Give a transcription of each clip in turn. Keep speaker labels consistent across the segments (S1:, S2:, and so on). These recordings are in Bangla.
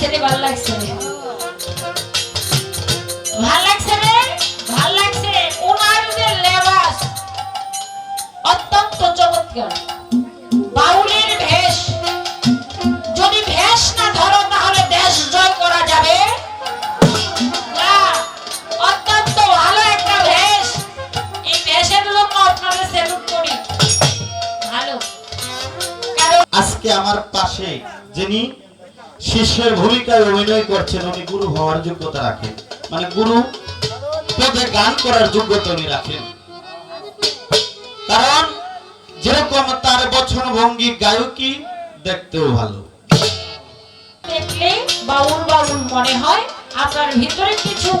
S1: লাগছে রে, ভাল লাগছে রে, ভাল লাগছে রে, ভাল লাগছে। ওনার যে লেবাস অত্যন্ত চমৎকার। বাউলের ভেষ, যদি ভেষ না ধরো তাহলে দেশ জয় করা যাবে না। অত্যন্ত ভালো একটা ভেষ। এই ভেষের জন্য আপনাদের স্যালুট করি। ভালো।
S2: আজকে আমার পাশে যিনি শিষ্যের ভূমিকায় অভিনয় করছেন উনি গুরু হওয়ার যোগ্যতা রাখেন, মানে গুরু পদে গান করার যোগ্যতা উনি রাখেন। কারণ যেরকম তার বচন ভঙ্গি গায়কী দেখতেও ভালো।
S1: দেখলে বাউল বাউল মনে হয়। আপনার ভিতরে কিছু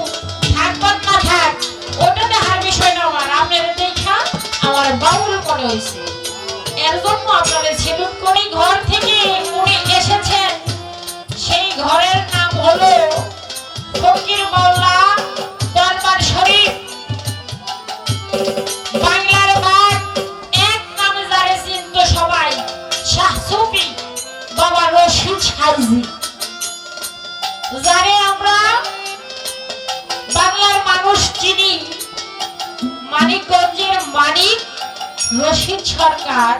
S1: থাকবার না থাক ওটা দেখার বিষয় না আমার। আপনাদের দেখা আমার বাউল মনে হয়েছে। এর জন্য আপনাদের সেলুট করি। ঘর থেকে উনি এসেছেন, সেই ঘরের নাম হলো ফকির মোল্লা দরবার শরীফ। বাংলার বাগ এক নামে যারে চিনত সবাই, শাহ সুফি বাবা রশিদ সাইজি, যারে আমরা বাংলার মানুষ চিনি মানিকগঞ্জের মানিক রশিদ সরকার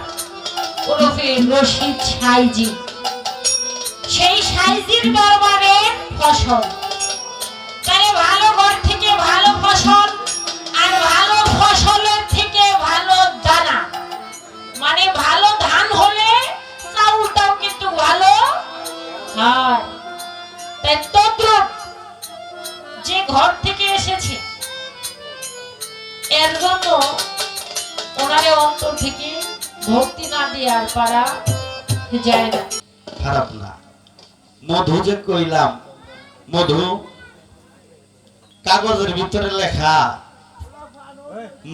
S1: ওরফে রশিদ সাইজি। সেই সাইজির দরবারের ফসল। তাহলে ভালো ঘর থেকে ভালো ফসল, আর ভালো ফসলের থেকে ভালো দানা, মানে ভালো ধান হলে চাউলটাও কিন্তু ভালো হয়। তাই তদ্রুপ যে ঘর থেকে এসেছে এর জন্য ওনারে অন্তর থেকে ভক্তি না দিয়ে আর পারা যায় না।
S2: খারাপ না। মধু যে কইলাম, মধু কাগজের ভিতরে লেখা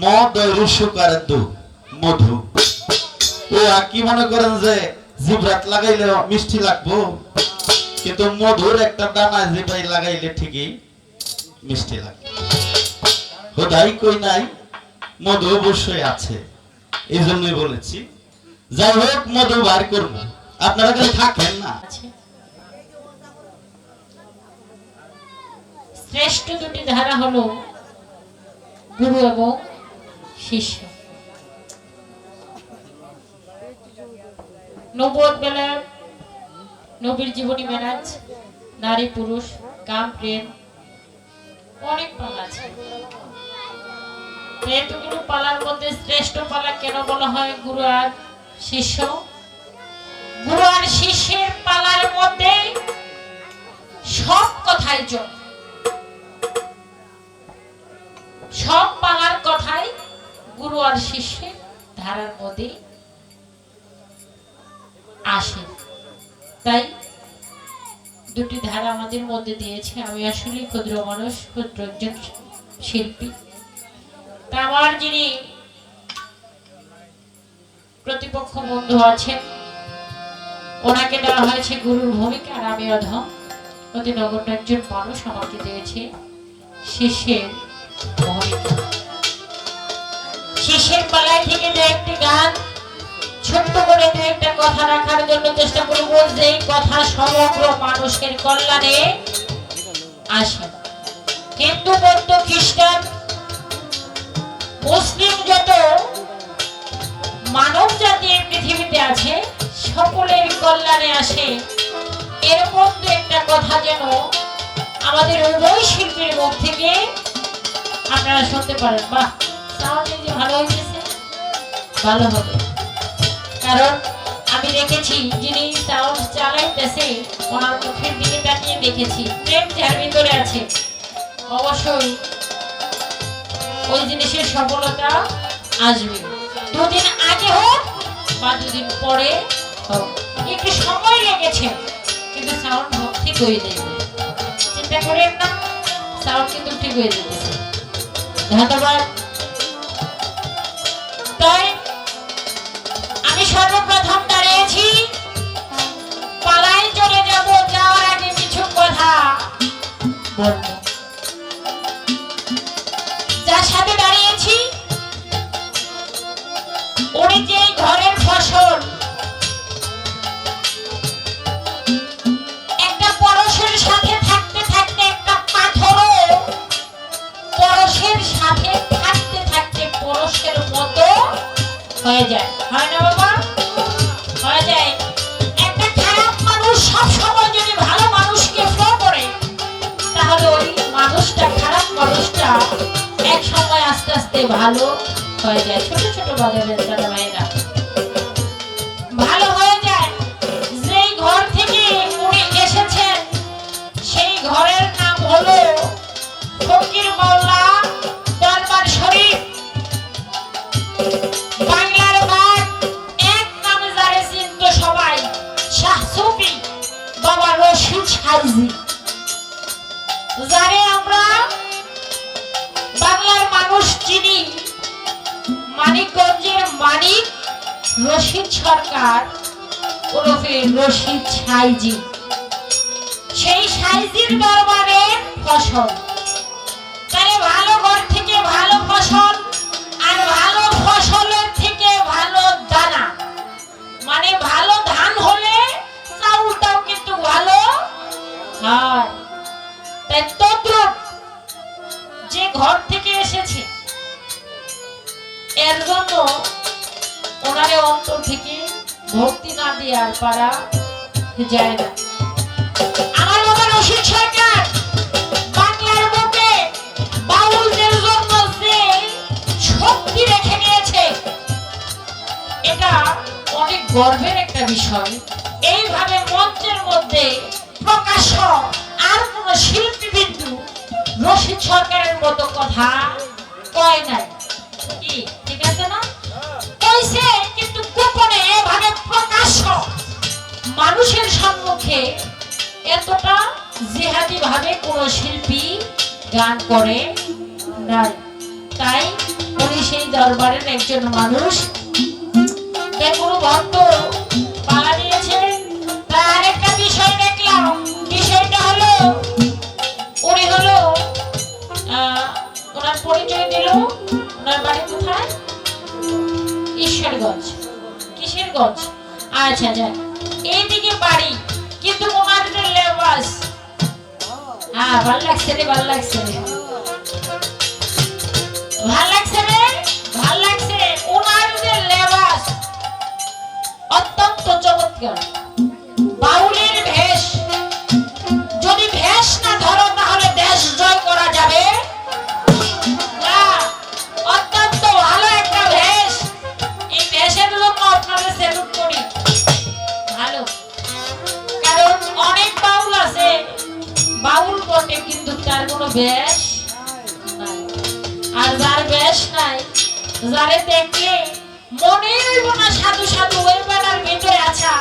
S2: মদ রুসুকার দু মধু। ও কি মনে করেন যে জিভরাত লাগাইলে মিষ্টি লাগবো, কিন্তু মধুর একটা দানা জিভাই লাগাইলে ঠিকই মিষ্টি লাগে। হোদাই কই নাই, মধু অবশ্যই আছে, এই জন্যই বলেছি। যাই হোক, মধু বার করবো, আপনারা কেউ থাকেন না।
S1: শ্রেষ্ঠ দুটি ধারা হলো গুরু এবং শিষ্য। নবুয়ত বেলায় নবীর জীবনী মেরাজ, নারী পুরুষ, কাম প্রেম, অনেক পালা আছে। এতগুলো পালার মধ্যে শ্রেষ্ঠ পালা কেন বলা হয় গুরু আর শিষ্য? গুরু আর শিষ্যের পালার মধ্যে সব কথাই যোগ, সব পালার কথাই গুরু আর শিষ্যের ধারার মধ্যে আসে। তাই দুটি ধারা আমাদের মধ্যে দিয়েছে। আমি আসলে ক্ষুদ্র মানুষ, ক্ষুদ্র একজন শিল্পী। তা আমার যিনি প্রতিপক্ষ বন্ধু আছেন ওনাকে দেওয়া হয়েছে গুরুর ভূমিকা, আর আমি অধম অতি নগণ্য একজন মানুষ, আমাকে দিয়েছে শিষ্যের ভূমিকা। শিষ্যের পালায় থেকে দু একটি গান ছোট্ট করে দু একটা কথা রাখার জন্য চেষ্টা করব, যে কথা সমগ্র মানুষের কল্যাণে আসে। হিন্দু, বৌদ্ধ, খ্রিস্টান, মুসলিম যত মানব জাতি পৃথিবীতে আছে সকলের কল্যাণে আসে। এর মধ্যে একটা কথা যেন আমাদের উভয় শিল্পীর মুখ থেকে আপনারা শুনতে পারেন। বাহ, সাউন্ড যে ভালো হয়েছে, ভালো হবে। কারণ আমি দেখেছি যিনি সাউন্ড চালাইতেছে ওনার মুখের দিকে তাকিয়ে দেখেছি প্রেম যার ভিতরে আছে, অবশ্যই ওই জিনিসের সফলতা আসবে। দুদিন আগে হোক বা দুদিন পরে হোক, একটু সময় লেগেছে কিন্তু সাউন্ড ঠিক হয়ে যাবে। চিন্তা করেন না, সাউন্ড কিন্তু ঠিক হয়ে যেতেছে। ধন্যবাদ। তাই আমি সর্বপ্রথম দাঁড়িয়েছি, পালায় চলে যাব, যাওয়ার আগে কিছু কথা বলবো। যার সাথে দাঁড়িয়েছি উনি যে ঘরের ফসল, একটা পরশের হয়ে যায়, হয় না বাবা? হয়ে যায়। একটা খারাপ মানুষ সব সময় যদি ভালো মানুষকে ফলো করে, তাহলে ওই মানুষটা, খারাপ মানুষটা এক সময় আস্তে আস্তে ভালো হয়ে যায়। ছোট ছোট বাজারের দাদা ভাইরা ভালো হয়ে যায়। যেই ঘর থেকে উনি এসেছেন সেই ঘরের নাম হলো ফকির মোল্লা দরবার শরীফ। বাংলার বাগ এক নামে যারে চিনত সবাই, শাহ সুফি বাবা রশিদ সাইজি, যারে আমরা বাংলার মানুষ চিনি মানিকগঞ্জের মানিক রশিদ সরকার ওরফে রশিদ সাইজি। সেই সাইজির দরবারের ফসল, তাহলে ভালো ঘর থেকে ভালো ফসল, আর ভালো ফসলের থেকে ভালো দানা, মানে ভালো ধান হলে চাউলটাও কিন্তু ভালো হয়। তাই তদ্রুপ যে ঘর থেকে এসেছে এর জন্য ওনারে অন্তর থেকে ভক্তি না দিয়ে আর পারা যায় না। আমার বাবা রশিদ সরকার বাংলার বুকে বাউলদের জন্য যে শক্তি রেখে গিয়েছে, এটা অনেক গর্বের একটা বিষয়। এইভাবে মঞ্চের মধ্যে প্রকাশ্য আর কোন শিল্পী বিন্দু রশিদ সরকারের মতো কথা কয় নাই। কি ঠিক আছে না? কইছে, কিন্তু গোপনে এভাবে প্রকাশ্য মানুষের সম্মুখে এতটা জিহাদি ভাবে কোন শিল্পী গান করে নাই। তাই উনি সেই দরবারের একজন মানুষ। তাই কোনো ভক্ত পালা দিয়েছে। তার আরেকটা বিষয় দেখলাম, বিষয়টা হলো উনি হলো ওনার পরিচয় দিল। ওনার বাড়ি কোথায়? ঈশ্বরগঞ্জ। কিশোরগঞ্জ। আচ্ছা যাক, এইদিকে বাড়ি, কিন্তু ওনার যে লেবাস, হ্যাঁ ভাল লাগছে রে, ভাল লাগছে রে, ভাল লাগছে রে, ভাল লাগছে। ওনার যে লেবাস অত্যন্ত চমৎকার। বাউলের ভেষ, যদি ভেষ না ধরো তাহলে দেশ জয় করা যাবে না। অত্যন্ত ভালো একটা ভেষ। এই ভেষের জন্য আপনাদের স্যালুট করি। ভালো, কারণ অনেক বাউল আছে, বাউল বটে কিন্তু তার কোনো বেশ নাই। আর যার বেশ নাই, যারে দেখলে মনে হইব না সাধু সাধু, ওই বেলার ভিতরে আছা।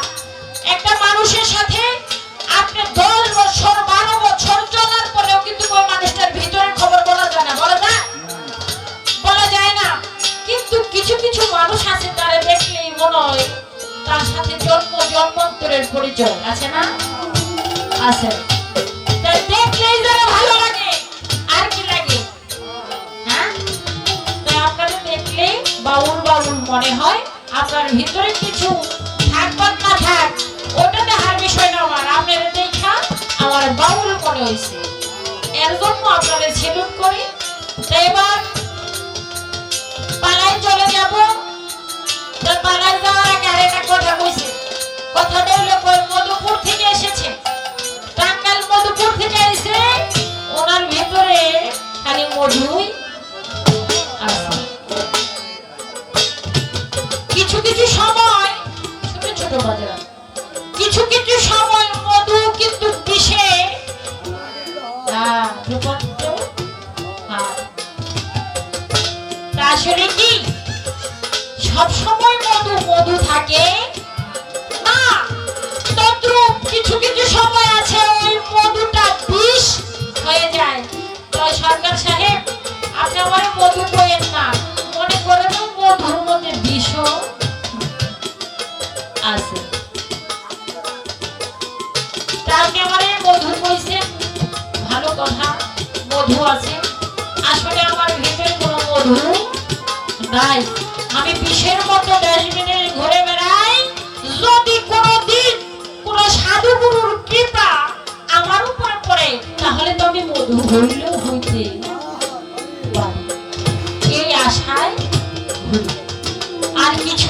S1: একটা মানুষের সাথে আপনি 10 বছর 12 বছর চলার পরেও কিন্তু ওই মানুষটার ভিতরের খবর বলা যায় না, বলা যায়? বলা যায় না। কিন্তু কিছু কিছু মানুষ আছে, তারা দেখলেই মনে হয় তার সাথে জন্ম জন্মান্তরের পরিচয় আছে না? আছে। তাই দেখলেই যারা ভালো লাগে, আর কি লাগে? হ্যাঁ, তাই আপনাদের দেখলে বাউল বাউল মনে হয়। আপনার ভিতরে কিছু থাক বা না থাক, ওটা দেখার বিষয় না আমার। আপনাদের দেখা আমার বাউল মনে হয়েছে, এর জন্য আপনাদের সেলুট করি। তাই এবার পালায় চলে যাব। তাই পালায় যাওয়ার আগে আরেকটা কথা কইছে। কথাটা হলো মধুপুর থেকে এসেছে, টাঙ্গাইল মধুপুর থেকে এসে ওনার ভিতরে খালি মধুই আছে। কিছু কিছু সময় ছোট ছোট বাজার, কিছু কিছু সময় মধু কিন্তু বিষে রূপান্তর হয়। তা আসলে কি সব সময় মধু মধু থাকে না? তদ্রূপ কিছু কিছু সময় আছে ওই মধুটা বিষ হয়ে যায়। তো সরকার সাহেব, আপনি আমার মধু কইেন না, মনে করেন মধুর মধ্যে বিষও আছে। তা আপনি আমার মধু কইছেন, ভালো কথা, মধু আছে। আসলে আমার ভিতরে কোনো মধু নাই। আমি বিষের মতো ডাস্টবিনে ঘুরে বেড়াই। যদি কোনোদিন কোন সাধু গুরুর কৃপা আমার উপরে পড়ে, তাহলে তো আমি মধু হইলেও হইতে পারি, এই আশায় ঘুরি। আর কিছু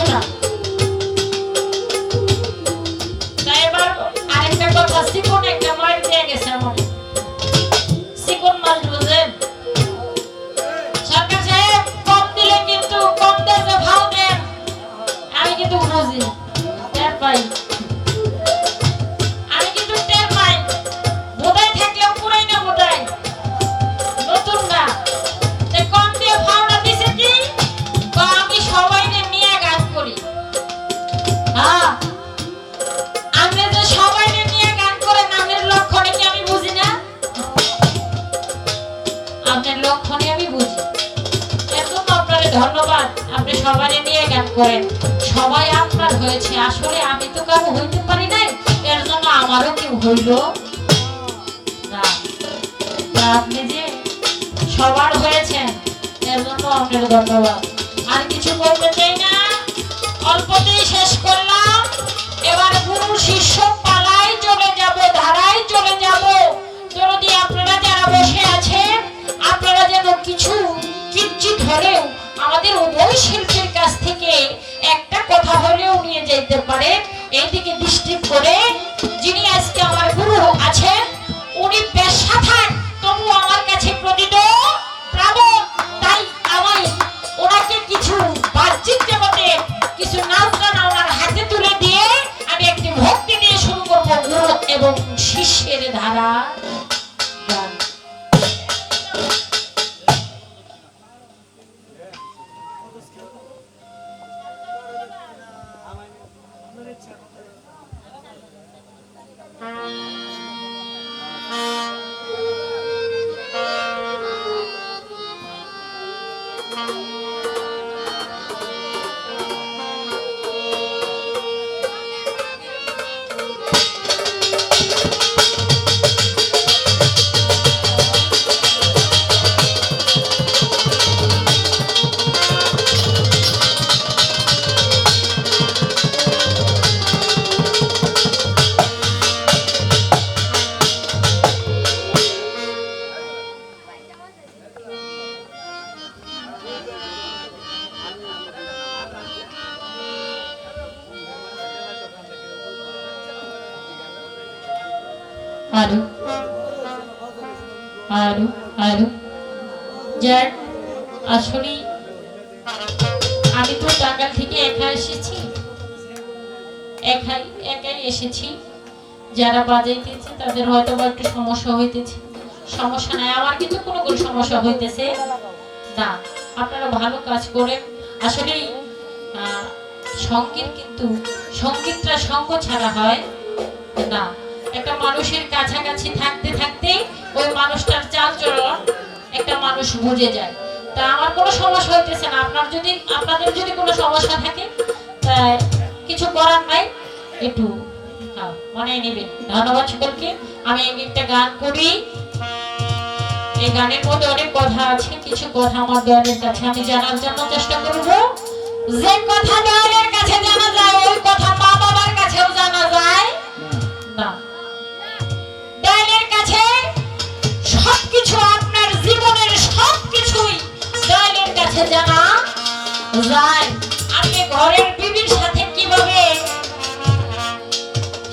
S1: করেন। সবাই আপনার হয়েছে, আসলে আমি তো কারো হইতে পারি নাই, এর জন্য আমারও কেউ হইল না। আপনি যে সবার হয়েছেন এর জন্য আপনার ধন্যবাদ। আর কিছু বলতে চাই না, অল্পতেই শেষ করলাম। এবার গুরু শিষ্য পালায় চলে যাব, ধারায় চলে যাব। যদি আপনারা যারা বসে আছেন, আপনারা যেন কিছু কিঞ্চিত হলেও আমাদের উভয় শিল্পীর কাছ থেকে একটা কথা হলেও নিয়ে যেতে পারে, এইদিকে দৃষ্টি করে। যিনি আজকে আমার গুরু আছেন, উনি পেশা থাক তবু আমার কাছে প্রতিদিন প্রাবণ। তাই আমি ওনাকে কিছু বাহ্যিক জগতে কিছু নাচ গান ওনার হাতে তুলে দিয়ে আমি একটি ভক্তি দিয়ে শুরু করবো গুরু এবং শিষ্যের ধারা গান। আরো আরো আরো যাক, আসলে আমি তো টাঙ্গাইল থেকে একা এসেছি, একাই এসেছি। যারা বাজাইতেছে তাদের হয়তো বা একটু সমস্যা হইতেছে, সমস্যা নাই, আমার কিন্তু কোনো সমস্যা হইতেছে না। আপনারা ভালো কাজ করেন। আসলে সঙ্গীত কিন্তু সঙ্গীতটা সঙ্গ ছাড়া হয় না। একটা মানুষের কাছাকাছি থাকতে থাকতে ওই মানুষটার চালচলন একটা মানুষ বুঝে যায়। তা আমার কোনো সমস্যা হইতেছে না। আপনাদের যদি কোনো সমস্যা থাকে তাই কিছু করার নাই, একটু মনে নেবেন। ধন্যবাদ সকলকে। আমি একটা গান করি, এই গানের মধ্যে অনেক কথা আছে, কিছু কথা আমার দয়ালের কাছে আমি জানার জন্য চেষ্টা করব। যে কথা দয়ালের কাছে জানা যায় ওই কথা মা বাবার কাছেও জানা যায় না। দয়ালের কাছে সবকিছু, আপনার জীবনের সবকিছুই দয়ালের কাছে জানা যায়। আপনি ঘরের বিবির সাথে কিভাবে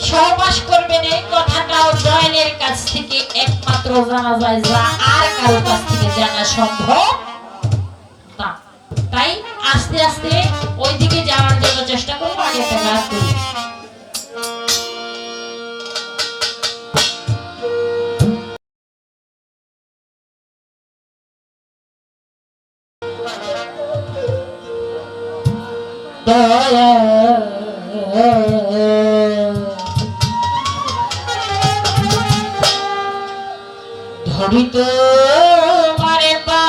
S1: সহবাস করবেন এই কথাটাও দয়ালের কাছ থেকে একমাত্র জানা যায়, যা আর কারো কাছ থেকে জানা সম্ভব না। তাই আস্তে আস্তে ওই দিকে যাওয়ার জন্য চেষ্টা করবো। আগে একটা গান করি। ধরিত মারে পা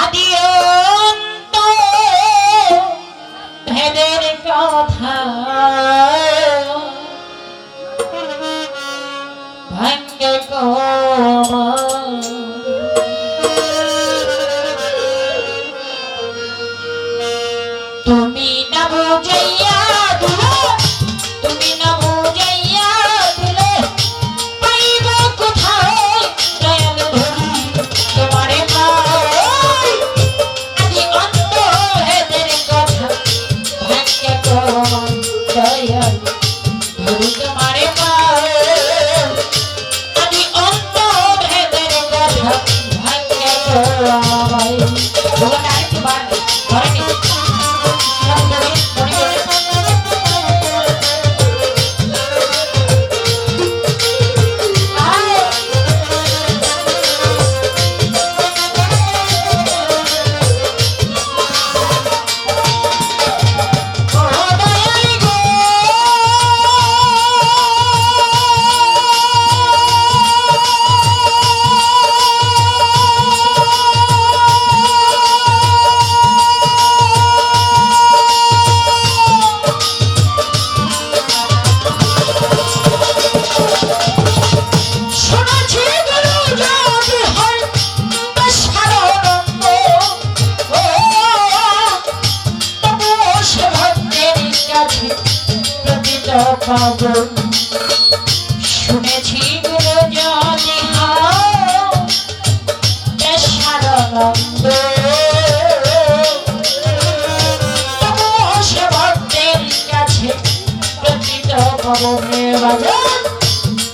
S1: আদি অন্ত ভেদের কথা ভাঙ্গে কমা তুমি না বুঝাইয়া দিলে, তুমি না বুঝাইয়া দিলে পাইব কোথায় দয়াল ধরি তোমারে পাই। আদি অন্ত ভেদের কথা ভাগ্যে কম দয়াল পাবো শুনেছি গুরু যদি হও দেশানন্দ সে ভক্তের কাছে প্রকৃত পাবো বাজান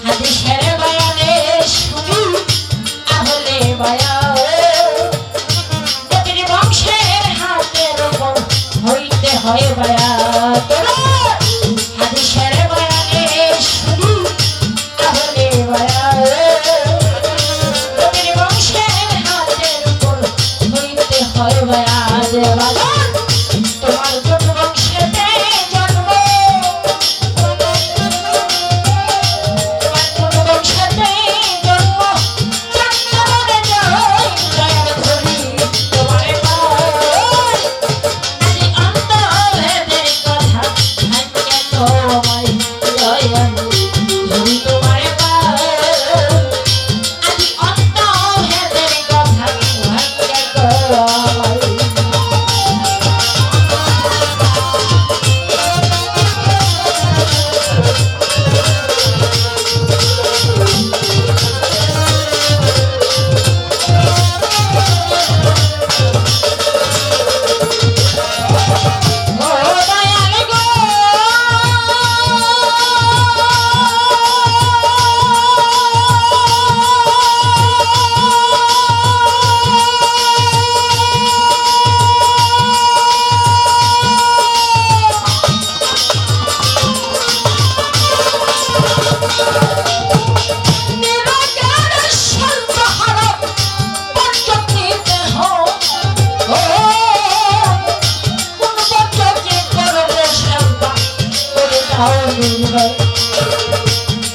S1: হাদিসের বয়ানে শুনি আহলে বয়া প্রতিটি বংশের হাতের উপর হইতে হয় বয়া তোরা হাদিসের বয়ানে শুনি আহলে বয়া প্রতিটি বংশের হাতের উপর হইতে হয় বয়া বাজান তোমার কোন বংশেতে জন্ম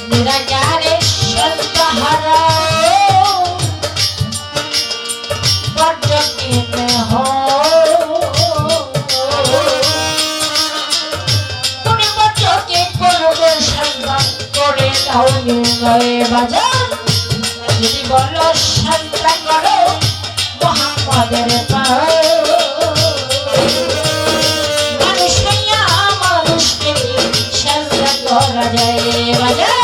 S1: নিরাকারে সন্তহারা পর্যকিনে হো তুমি পর্যকে করবে সন্তান করে দাও নির্ণয়ে বাজার যদি বলো সন্তান করো মোহাম্মদের পাও মানুষ হইয়া মানুষকে সাজদা করা যায় বাজার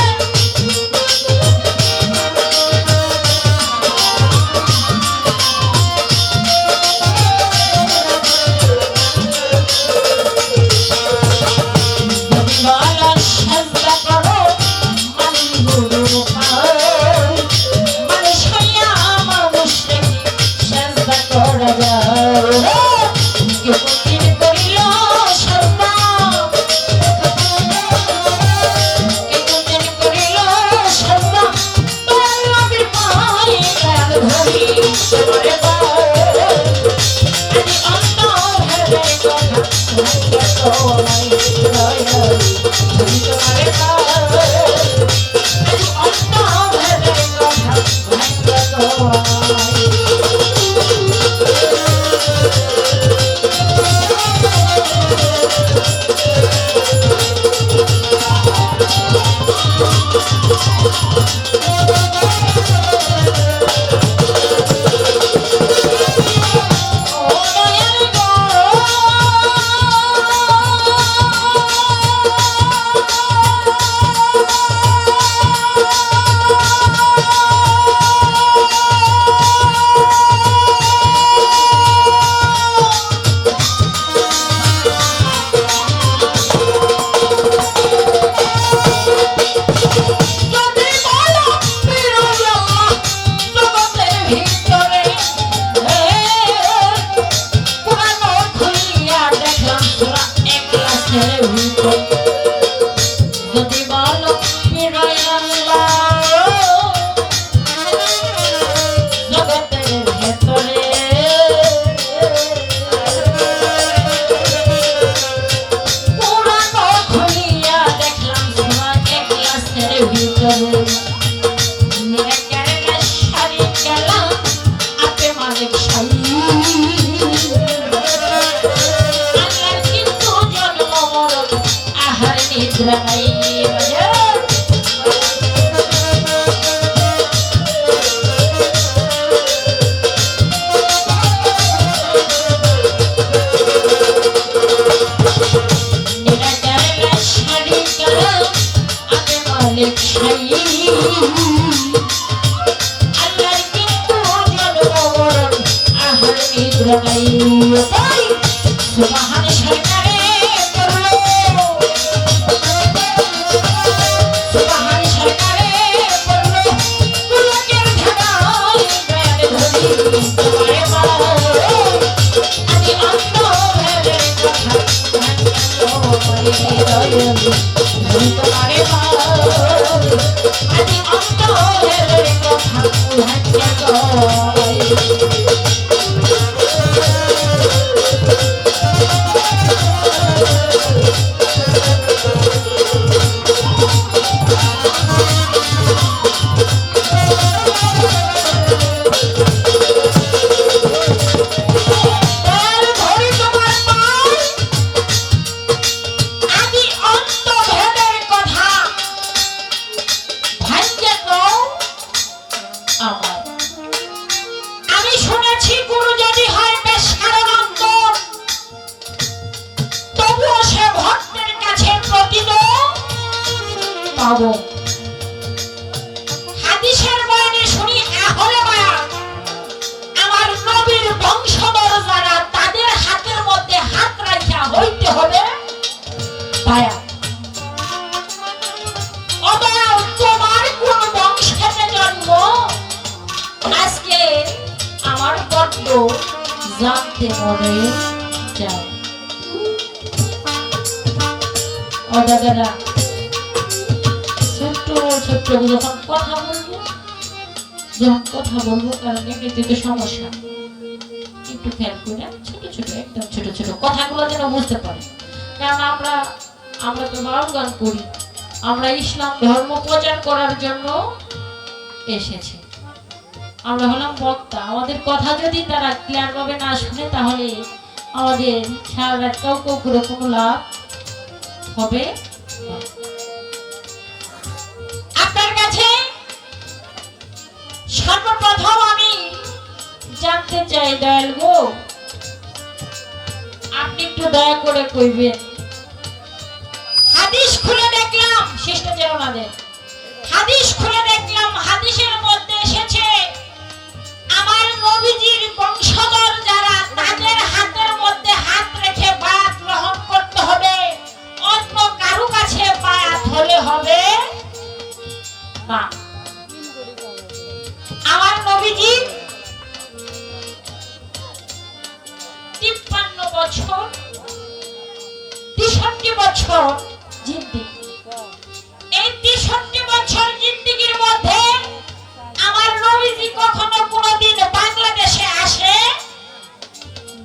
S1: দয়াল ধরি তোমারে পাই আদি অন্তরের কথা ভাগ্যে কয় হাদিসের বয়ানে শুনি আহলে বায়াত আমার নবীর বংশধর যারা তাদের হাতের মধ্যে হাত রাখিয়া হইতে হবে বায়াত অদয়াল তোমার কোন বংশেতে জন্ম আজকে আমার বড্ড জানতে মনে চায় ও দাদারা ছোট্ট যখন কথা বলবো কারণ এমনিতে তো সমস্যা একটু খেয়াল করে ছোট একদম ছোট কথাগুলো যেন বুঝতে পারে কারণ আমরা তো গান করি আমরা ইসলাম ধর্ম প্রচার করার জন্য এসেছি আমরা হলাম বক্তা আমাদের কথা যদি তারা ক্লিয়ার ভাবে না শুনে তাহলে আমাদের সারা রাত কাউ করে কোনো লাভ হবে না আপনার কাছে সর্বপ্রথম আমি জানতে চাই দয়াল গো আপনি একটু দয়া করে কইবেন হাদিস খুলে দেখলাম শিষ্টাচার ওনাদের হাদিস খুলে দেখলাম হাদিসের মধ্যে এসেছে আমার নবীজির বংশধর যারা তাদের হাতের মধ্যে হাত রেখে বায়াত গ্রহণ করতে হবে অন্য কারো কাছে বায়াত হলে হবে না আমার নবীজি 53 বছর 63 বছর জিন্দেগি এই 63 বছর জিন্দেগির মধ্যে আমার নবীজি কখনো কোনোদিন বাংলাদেশে আসে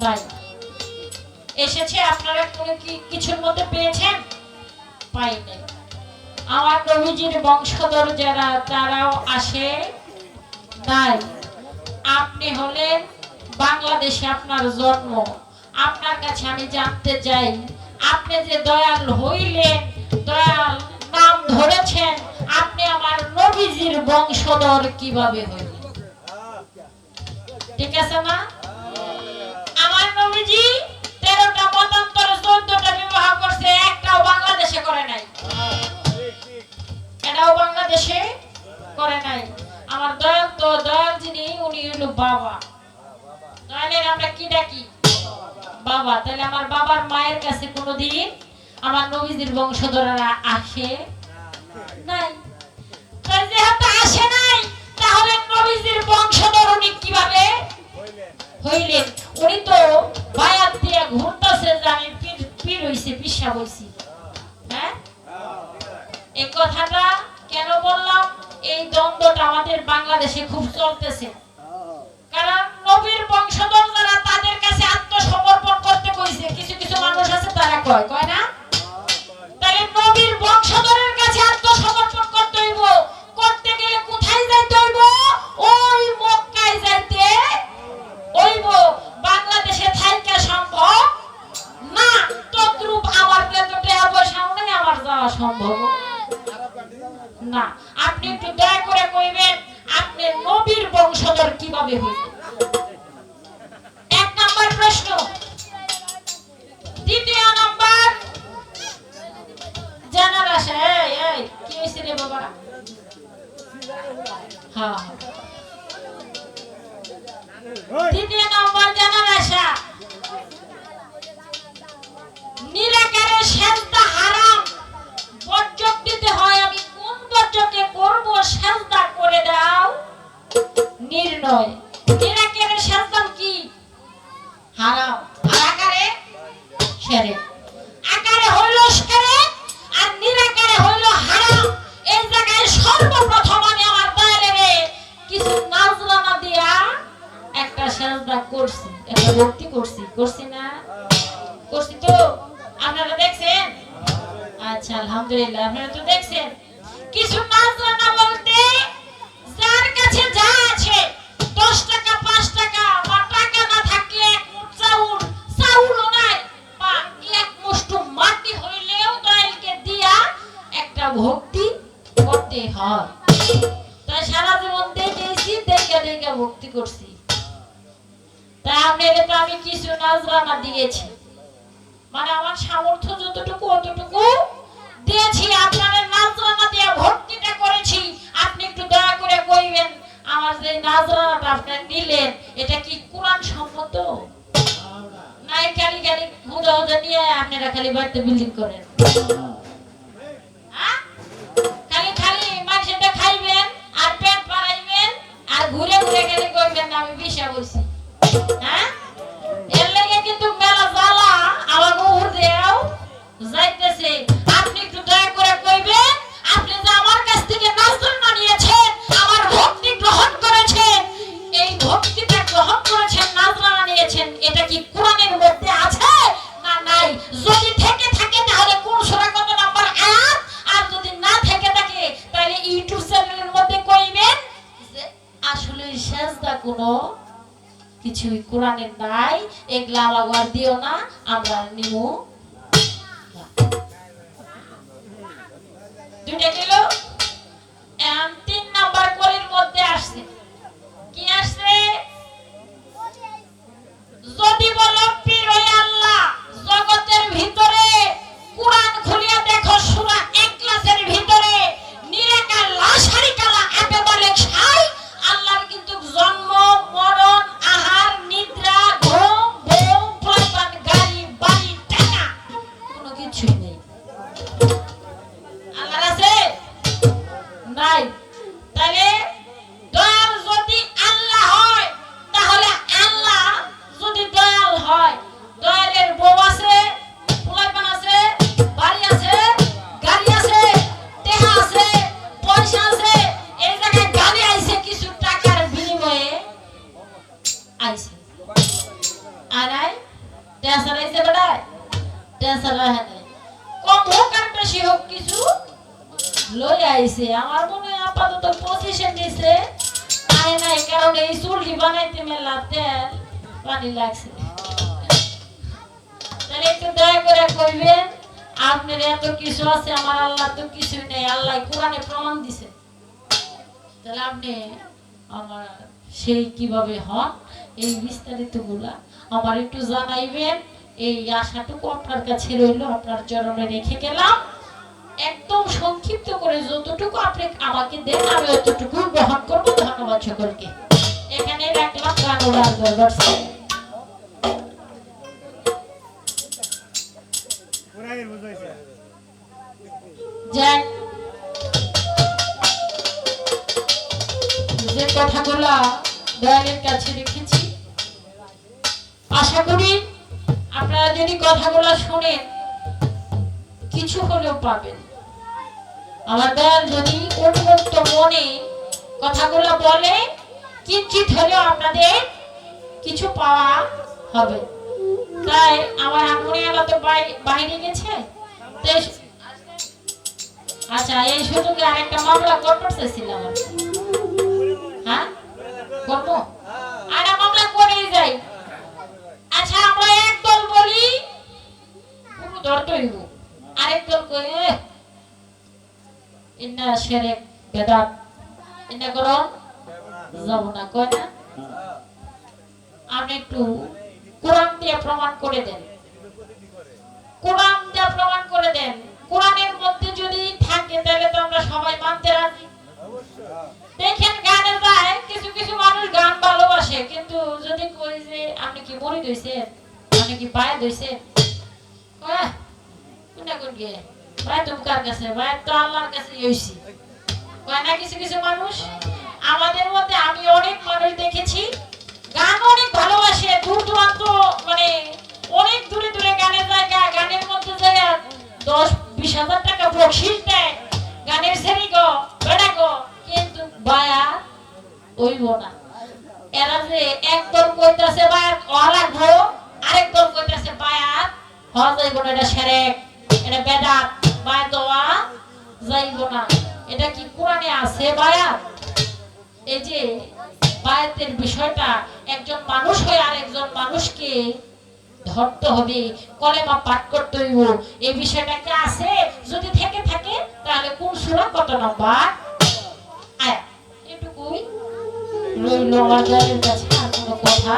S1: নাই এসেছে আপনারা কোনো কিছুর মধ্যে পেয়েছেন পাই নাই আমার নবীজির বংশধর যারা তারাও আসে নাই আপনি হলেন বাংলাদেশে আপনার জন্ম আপনার কাছে আমি জানতে চাই আপনি যে দয়াল হইলেন দয়াল নাম ধরেছেন আপনি আমার নবীজির বংশধর কিভাবে হইলেন ঠিক আছে না আমার নবীজি 13টা মতান্তরে 14টা বিবাহ করছে একটাও বাংলাদেশে করে নাই এটাও বাংলাদেশে করে নাই আমার দয়াল যিনি উনি হলো বাবা দয়ালের আমরা কি ডাকি বাবা তাহলে আমার বাবার মায়ের কাছে কোনোদিন আমার নবীজির বংশধররা আসে নাই তাই যেহেতু আসে নাই তাহলে নবীজির বংশধর উনি কিভাবে হইলেন উনি তো বায়াত দিয়ে ঘুরতেছে জানি পীর হইছে পিসা হইছে হ্যাঁ এই কথাটা কেন বললাম এই দ্বন্দ্বটা আমাদের বাংলাদেশে খুব চলতেছে কারণ নবীর বংশধর যারা তাদের কাছে আত্মসমর্পণ করতে কইছে কিছু কিছু মানুষ আছে তারা কয় না তাহলে নবীর বংশধরের কাছে আত্মসমর্পণ করতে হইব করতে গেলে কোথায় যাইতে হইব ওই মক্কায় যাইতে হইব বাংলাদেশে থাইকা সম্ভব না তদ্রূপ আমার বেতনটা অবশ্যই আমার যাওয়া সম্ভব না আপনি একটু দয়া করে কইবেন আপনি নবীর বংশধর কিভাবে হইলেন এক নাম্বার প্রশ্ন দ্বিতীয় নাম্বার জানার আশা এই কি হইছে রে বাবা হ্যাঁ দ্বিতীয় নাম্বার জানার আশা নিরাকারে সেজদা হারাম বর্জক দিতে হয় আমি কোন বর্জকে করব সেজদা করে দাও নির্ণয় নিরাকারে সেজদা কি হারাম আর আকারে শিরক আকারে হলো শিরক আচ্ছা আলহামদুলিল্লাহ। আপনারা তো দেখছেন কিছু নাজরানা বলতে যার কাছে যা আছে 10 টাকা 5 টাকা বা টাকা না থাকলে এক মুঠ চাউলও নাই বা এক মুষ্টি মাটি হইলেও দয়ালকে দিয়া একটা ভক্তি করতে হয়। তাই সারা জীবন দেখেছি দেখে ভক্তি করছি। তাই আপনাদের তো আমি কিছু নাজরানা দিয়েছি, মানে আমার সামর্থ্য যতটুকু অতটুকু দিয়েছি। আপনাদের নাজরানা দিয়ে ভক্তিটা করেছি। আপনি একটু দয়া করে কইবেন আমার যে নাজরানাটা আপনি নিলেন এটা কি কোরআন সম্মত? নাই খালি খালি হুদা হুদা নিয়ে আপনারা খালি বাড়িতে বিল্ডিং করেন, হ্যাঁ? খালি খালি মানুষটা খাইবেন আর পেট বাড়াইবেন আর ঘুরে ঘুরে খালি কইবেন না আমি বিষা বলছি, হ্যাঁ? এর লাগে কিন্তু মেলা জ্বালা আমার উপর দিয়েও যাইতেছে। আপনি একটু দয়া করে কইবেন আপনি যে আমার কাছ থেকে নাজরানা নিয়েছেন, আমার ভক্তি গ্রহণ করেছেন, এই ভক্তিটা গ্রহণ করেছেন, নাজরানা নিয়েছেন, এটা কি কোরআনের মধ্যে আছে না নাই? যদি থেকে থাকে তাহলে কোন সূরা কত নাম্বার আয়াত, আর যদি না থেকে থাকে তাহলে ইউটিউব চ্যানেলের মধ্যে কইবেন যে আসলে সেজদা কোনো কিছুই কোরআনের নাই, এগুলা আবার দিও না, আমরা নিমু না। দুইটা গেল। 3 নাম্বার কলির মধ্যে আসছে কি আসছে? যদি বলো পীর আল্লাহ জগতের ভিতরে কোরআন খুলিয়া দেখো সূরা ইখলাসের ভিতরে নিরাকার লাশারি কালা আপে বলে ছাই আল্লাহর কিন্তু জন্ম মরণ আহার নিদ্রা ঘুম ঘুম প্রয়োজন গাড়ি বাড়ি টাকা কোনো কিছুই নেই। আল্লাহর আছে নাই? তাহলে দয়াল যদি আল্লাহ হয় তাহলে আল্লাহ যদি দয়াল হয়, দয়ালের বউ আছে, পোলাপান আছে, বাড়ি আছে, গাড়ি আছে, টেহা আছে, পয়সা আছে, এই জায়গায় গাড়ি আইছে কিছু টাকার বিনিময়ে আইছে। আর আই টেনশন আইছে বেটায়, টেনশন রাখে নাই। কম হোক আর বেশি হোক কিছু লই আইছে। আমার মনে হয় আপাতত পজিশন দিছে আয় নাই, কারণ এই চুলটি বানাইতে মেলা তেল পানি লাগছে। তাহলে একটু দয়া করে কইবেন আপনার এত কিছু আছে, আমার আল্লাহ তো কিছুই নেই, আল্লাহ কোরআনে প্রমাণ দিছে। তাহলে আপনি আমার সেই কিভাবে হন এই বিস্তারিত গুলা আমার একটু জানাইবেন। এই আশাটুকু আপনার কাছে রইল, আপনার চরণে রেখে গেলাম। একদম সংক্ষিপ্ত করে যতটুকু আপনি আমাকে দেন আমি ততটুকু গ্রহণ করব। ধন্যবাদ সকলকে। এখানে রাখলাম গান ওড়ার দরবার। যাক, যে কথাগুলা দয়ালের কাছে রেখেছি আশা করি আপনারা যদি কথাগুলা শুনেন কিছু হলেও পাবেন। আমার দয়াল যদি উন্মুক্ত মনে কথাগুলো বলে কিঞ্চিত হলেও আপনাদের কিছু পাওয়া হবে। তাই আমার হারমোনিয়ামটা তো বাইরে গেছে। আচ্ছা, এই সুযোগে আরেকটা মামলা করতে চাইছিলাম। হ্যাঁ করবো, আর মামলা করেই যাই। আচ্ছা, আমরা এক দল বলি পুরো ধরতে হইব, আরেক দল কয়ে ইন্না শিরক বেদাত ইন্না করন যাব না, কয় না? আপনি একটু কোরআন দিয়ে প্রমাণ করে দেন, কোরআন দিয়ে প্রমাণ করে দেন। কোরআনের মধ্যে যদি থাকে তাহলে তো আমরা সবাই মানতে রাজি। দেখেন গানে যায় কিছু কিছু মানুষ গান ভালোবাসে, কিন্তু যদি কই যে আপনি কি মরি দইছেন, আপনি কি পায়ে দইছেন, কয় কোনটা কোন গে ভাই তুমি কার কাছে? ভাই তো আল্লাহর কাছে হইছি, কয় না কিছু কিছু মানুষ। আমাদের মধ্যে আমি অনেক মানুষ দেখেছি গান অনেক ভালোবাসে, দূর দূরান্ত মানে অনেক দূরে দূরে গানের জায়গা, গানের মধ্যে জায়গা 10-20 হাজার টাকা বকশিশ দেয় গানের সেরি গো বেড়া গো, কিন্তু বায়া হইব না। এরা যে একদল কইতাছে বায়াত হওয়া লাগবো, আরেক দল কইতাছে বায়াত হওয়া যাইব না, এটা শিরক, এটা বেদাত, বায়াত যাইব না, এটা কি কোরআনে আছে বায়াত? এই যে বায়াতের বিষয়টা, একজন মানুষ হয়ে আরেকজন মানুষকে ধরতে হবে, কলেমা পাঠ করতে হইব, এই বিষয়টা কি আছে? যদি থেকে থাকে তাহলে কোন সূরা কত নম্বর আয়াত? এটুকুই রইল আমার দলের কাছে, আর কোনো কথা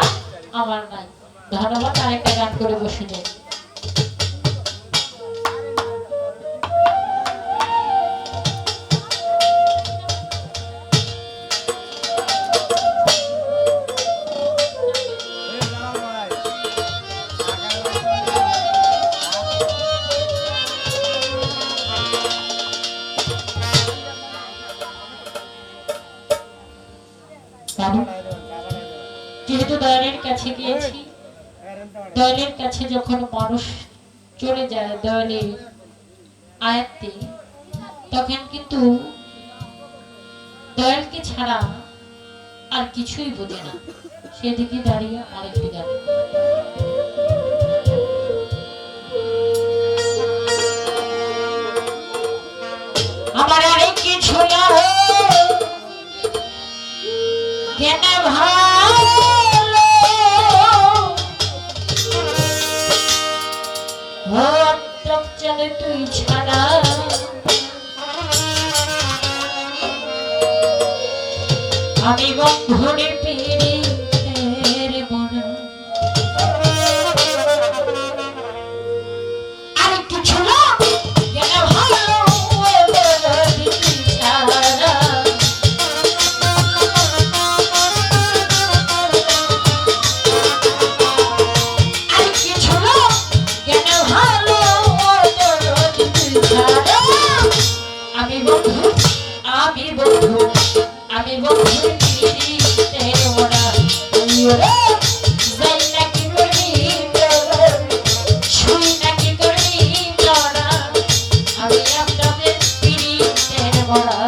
S1: আমার নাই। ধন্যবাদ। আরেকটা গান করে বসে যাই। যেহেতু দয়ালের কাছে গিয়েছি, দয়ালের কাছে যখন মানুষ চলে যায় দয়ালের আয়াতে, তখন কিন্তু দয়ালকে ছাড়া আর কিছুই বোঝে না। সেদিকে দাঁড়িয়ে আরেকটি গান। আমার আরেক কিছু না জ্ঞান ভালো হত্যম চলে তুই ছাড়া, আমি বন্ধুরে পীড়িতের মনে আর কিছু না জ্ঞান ভালো তুই ছাড়া, আমি বন্ধু আমি বন্ধু পীড়িতের ওরা যাই নাকি করবি ছুঁই নাকি করবি তোরা, আমি আপনাদের পীড়িতের ওরা।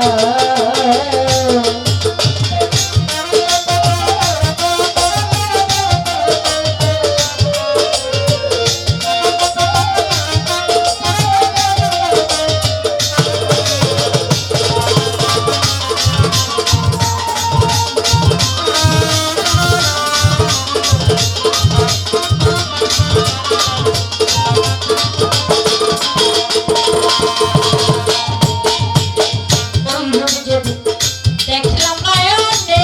S1: দেখলাম নয়নে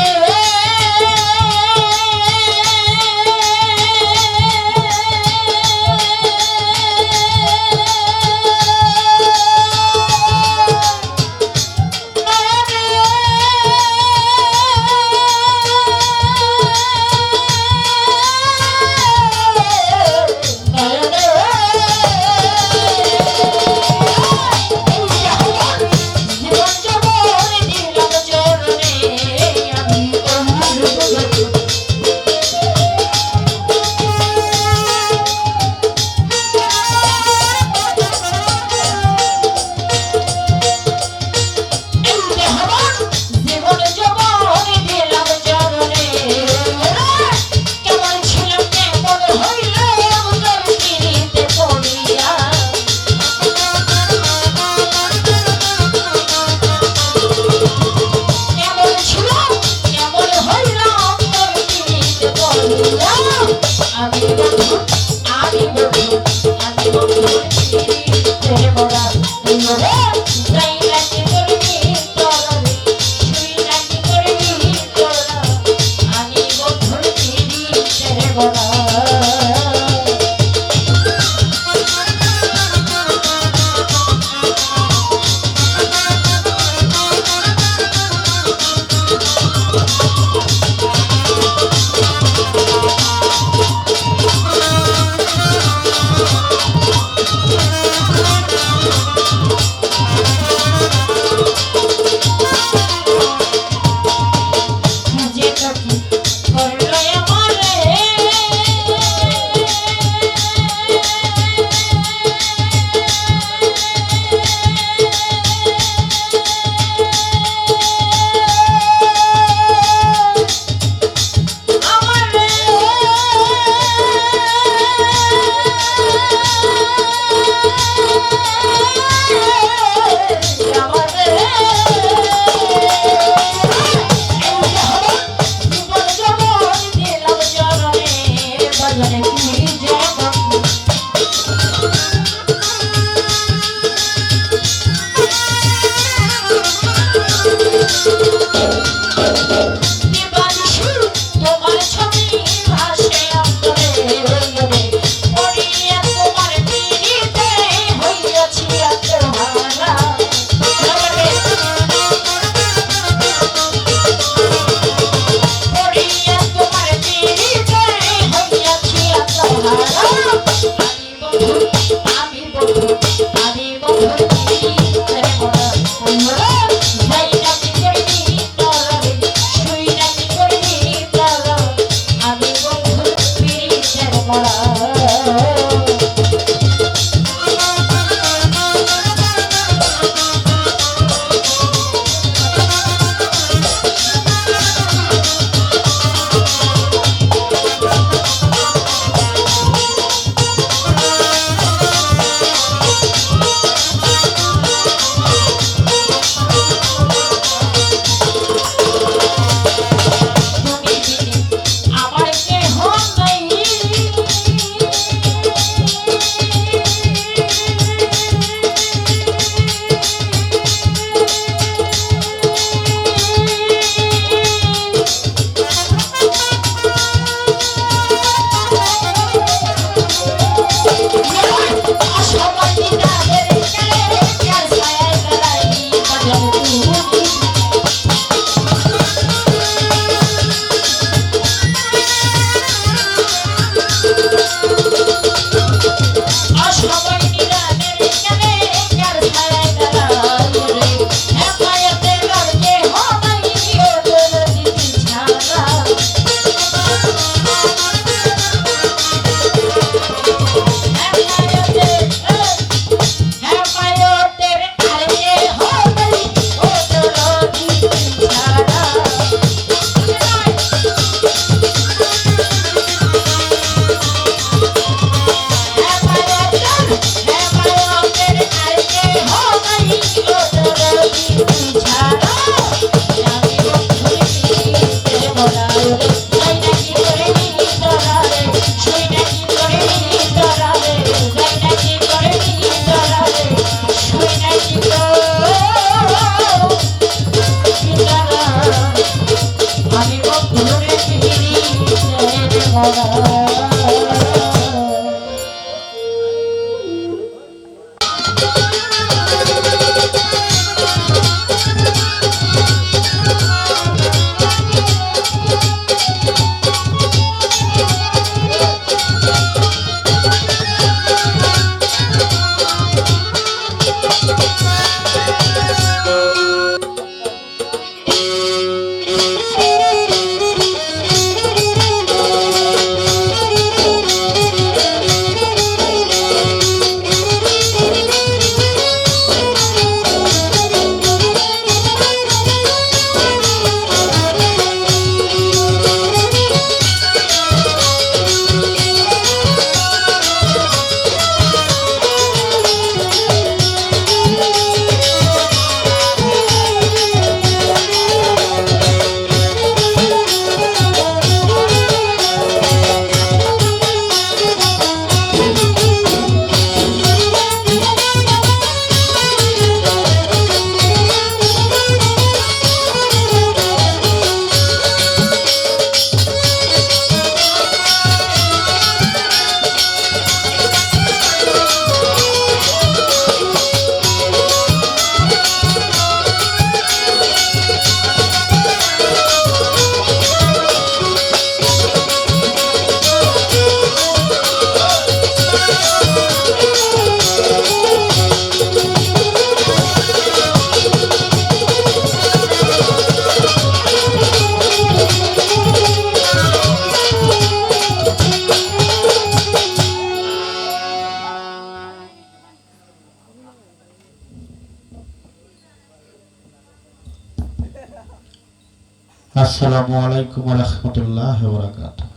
S2: আসসালামু আলাইকুম ওয়া রাহমাতুল্লাহি ওয়া বারাকাতুহু।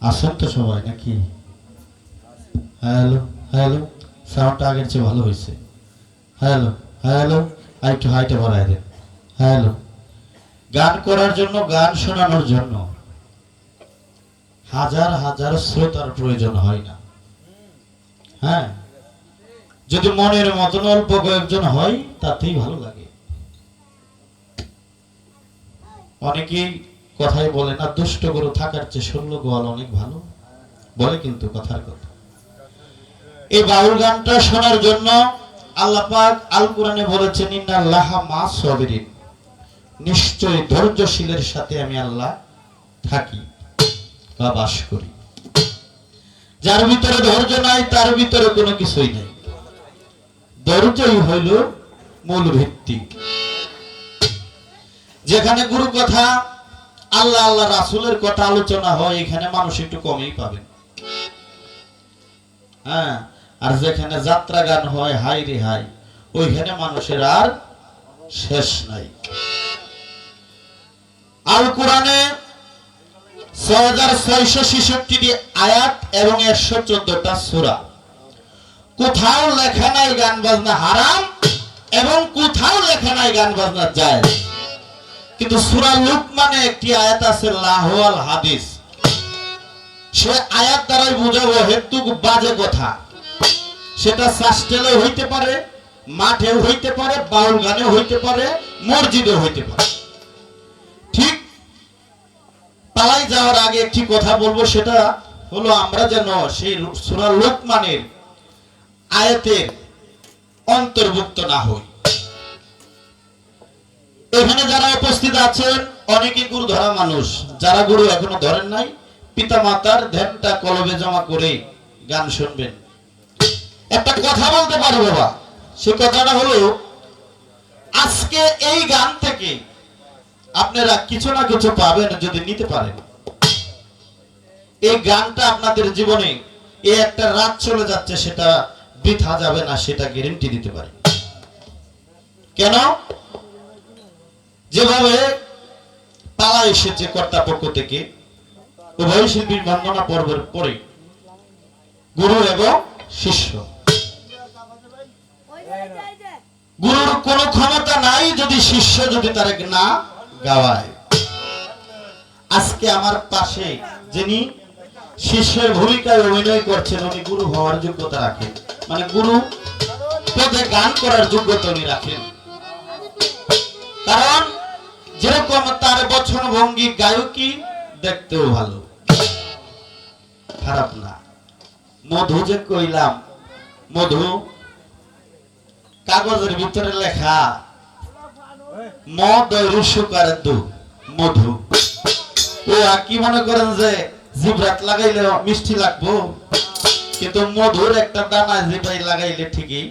S2: আছেন তো সবাই নাকি? হ্যালো হ্যালো, সাউন্ডটা আগের চেয়ে ভালো হয়েছে। হ্যালো হ্যালো, আর একটু হাইটা বাড়ায় দেন। হ্যালো। গান করার জন্য, গান শোনানোর জন্য হাজার হাজার শ্রোতার প্রয়োজন হয় না। হ্যাঁ, যদি মনের মতন অল্প কয়েকজন হয় তাতেই ভালো লাগে। অনেকেই কথাই বলে না, দুষ্ট গরু থাকার চেয়ে 16 গোয়াল অনেক ভালো, বলে কিন্তু কথার কথা। এই বাউল গানটা শোনার জন্য আল্লাহ পাক আল কোরআনে বলেছেন, ইন্নাল্লাহা মা'আস সাবিরিন, নিশ্চয়ই ধৈর্যশীলের সাথে আমি আল্লাহ থাকি বা বাস করি। যার ভিতরে ধৈর্য নাই তার ভিতরে কোনো কিছুই নাই। ধৈর্যই হইল মূল ভিত্তি। যেখানে গুরু কথা, আল্লাহ আল্লাহ রাসূলের কথা আলোচনা হয়, এখানে মানুষ একটু কমই পাবেন। হ্যাঁ, আর যেখানে যাত্রা গান হয়, হাই রে হাই, ওইখানে মানুষের আর শেষ নাই। আল কোরআনে 6666টি আয়াত এবং 114টা সূরা। কোথাও লেখা নাই গান বাজনা হারাম এবং কোথাও লেখা নাই গান বাজনা জায়েজ। কিন্তু সূরা লুকমানে একটি আয়াত আছে, লাহওয়াল হাদিস। সে আয়াত দ্বারাই বুঝাবো হেতুক বাজে কথা, সেটা শাস্ত্রেও হইতে পারে, মাঠেও হইতে পারে, বাউল গানেও হইতে পারে, মসজিদেও হইতে পারে। ঠিক পালাই যাওয়ার আগে একটি কথা বলবো, সেটা হলো আমরা যেন সেই সূরা লুকমানের আয়াতের অন্তর্ভুক্ত না হই। এখানে যারা উপস্থিত আছেন অনেকে গুরু ধরা মানুষ, যারা গুরু এখনো ধরেন নাই, পিতা মাতার ধ্যানটা কলবে জমা করে গান শুনবেন। একটা কথা বলতে পারো বাবা, সে কথাটা হলো, আজকে এই গান থেকে আপনারা কিছু না কিছু পাবেন যদি নিতে পারেন। এই গানটা আপনাদের জীবনে এই একটা রাত চলে যাচ্ছে, সেটা বৃথা যাবে না, সেটা গ্যারান্টি দিতে পারি। কেন? যেভাবে পালা এসেছে কর্তাপক্ষ থেকে, উভয় শিল্পীর বন্দনা পর্বের পরে গুরু এবং শিষ্য, গুরুর কোনো ক্ষমতা নাই যদি শিষ্য যদি তার না গাওয়ায়। আজকে আমার পাশে যিনি শিষ্যের ভূমিকায় অভিনয় করছেন, উনি গুরু হওয়ার যোগ্যতা রাখেন, মানে গুরু পদে গান করার যোগ্যতা উনি রাখেন। কারণ যেরকম তার বচন ভঙ্গি, গায়কী দেখতেও ভালো, খারাপ না। মধু যে কইলাম, মধু কাগজের ভিতরে লেখা মধু, ও কি মনে করেন যে জিভরাত লাগাইলে মিষ্টি লাগবো? কিন্তু মধুর একটা দানা জিভাই লাগাইলে ঠিকই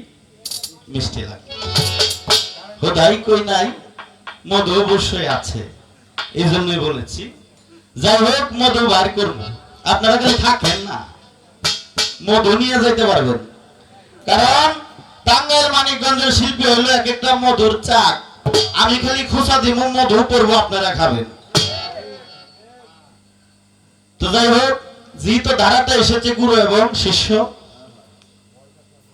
S2: মিষ্টি লাগবে। খোদাই কই নাই, মধু অবশ্যই আছে, এই জন্যই বলেছি। যাই হোক, মধু বার করবো, আপনারা খালি থাকেন না, মধু নিয়ে যেতে পারবেন। কারণ টাঙ্গাইল মানিকগঞ্জের শিল্পী হলো এক একটা মধুর চাক, আমি খালি খোসা দিব, মধু পড়বো, আপনারা খাবেন। তো যাই হোক, যেহেতু ধারাটা এসেছে গুরু এবং শিষ্য,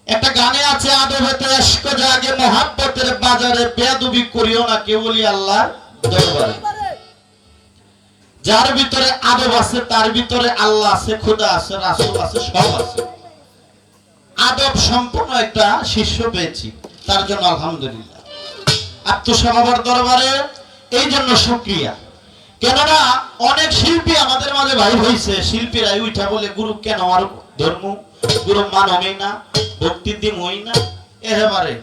S2: একটা গানে আছে, আদবেতে ইশক জাগে মোহাব্বতের বাজারে, বেয়াদবি করিও না কেবলই আল্লাহর দরবারে। যার ভিতরে আদব আছে তার ভিতরে আল্লাহ আছে, খোদা আছে, রাসূল আছে, সব আছে। আদব সম্পূর্ণ একটা শিষ্য পেয়েছি, তার জন্য আলহামদুলিল্লাহ। আত্মসমর্পণের দরবারে এই জন্য শুকরিয়া। কেননা অনেক শিল্পী আমাদের মাঝে ভাই হইছে, শিল্পীরাই উঠা বলে গুরু কেন আর ধর্ম, গুরু মানবই না, ভক্তি দিম হই না, এবারে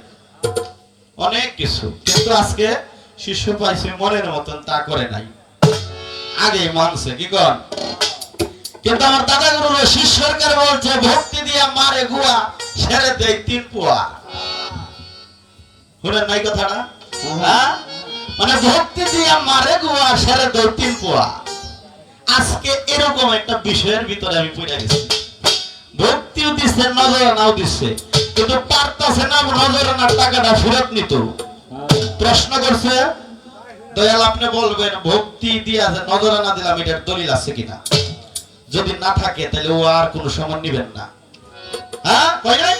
S2: অনেক কিছু। কিন্তু আজকে শিষ্য পাইছে মনের মতন তা করে নাই, আগে মানছে কি কন। কিন্তু আমার দাদা গুরু শিষ্য সরকার বলছে, ভক্তি দিয়া মারে গুয়া, সেরে দেয় 3 পোয়া। শুনেন নাই কথাটা? হ্যাঁ, মানে ভক্তি দিয়া মারে গুয়া, সেরে দেয় 3 পোয়া। আজকে এরকম একটা বিষয়ের ভিতরে আমি পড়ে গেছি। ভক্তিও দিচ্ছে, নজরানাও দিচ্ছে, কিন্তু পারতাছে না নজরানার টাকাটা ফেরত নিত। প্রশ্ন করছে দয়াল আপনি বলবেন ভক্তি দিয়া যে নজরানা দিলাম এটার দলিল আছে কিনা, যদি না থাকে তাহলে ও আর কোনো সময় নিবেন না। হ্যাঁ কই নাই,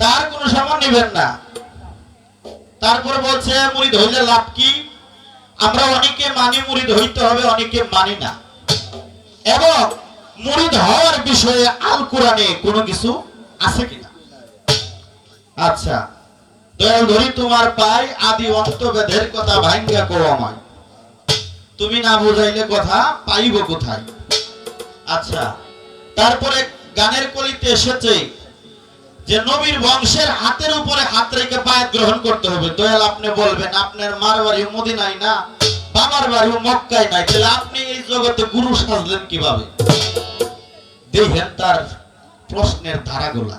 S2: তার কোনো সময় নিবেন না। তারপরে বলছে মুরিদ হইলে লাভ কি? আমরা অনেকে মানি মুরিদ হইতে হবে, অনেকে মানি না। এবং মুরিদ হওয়ার বিষয়ে আল কোরআনে কোনো কিছু আছে কিনা? আচ্ছা দয়াল ধরি তোমার পাই আদি অন্ত বেদের কথা ভাঙ্গা করো আমায়, তুমি না বুঝাইলে কথা পাইব কোথায়। আচ্ছা তারপরে গানের কলিতে এসেছে যে নবীর বংশের হাতের উপরে হাত রেখে বায়াত গ্রহণ করতে হবে। দয়াল আপনি বলবেন আপনার মার বাড়ি মদিনায় না, বাবার বাড়ি মক্কায় নাই, তাহলে আপনি এই জগতে গুরু সাজলেন কিভাবে? দেখেন তার প্রশ্নের ধারাগুলা।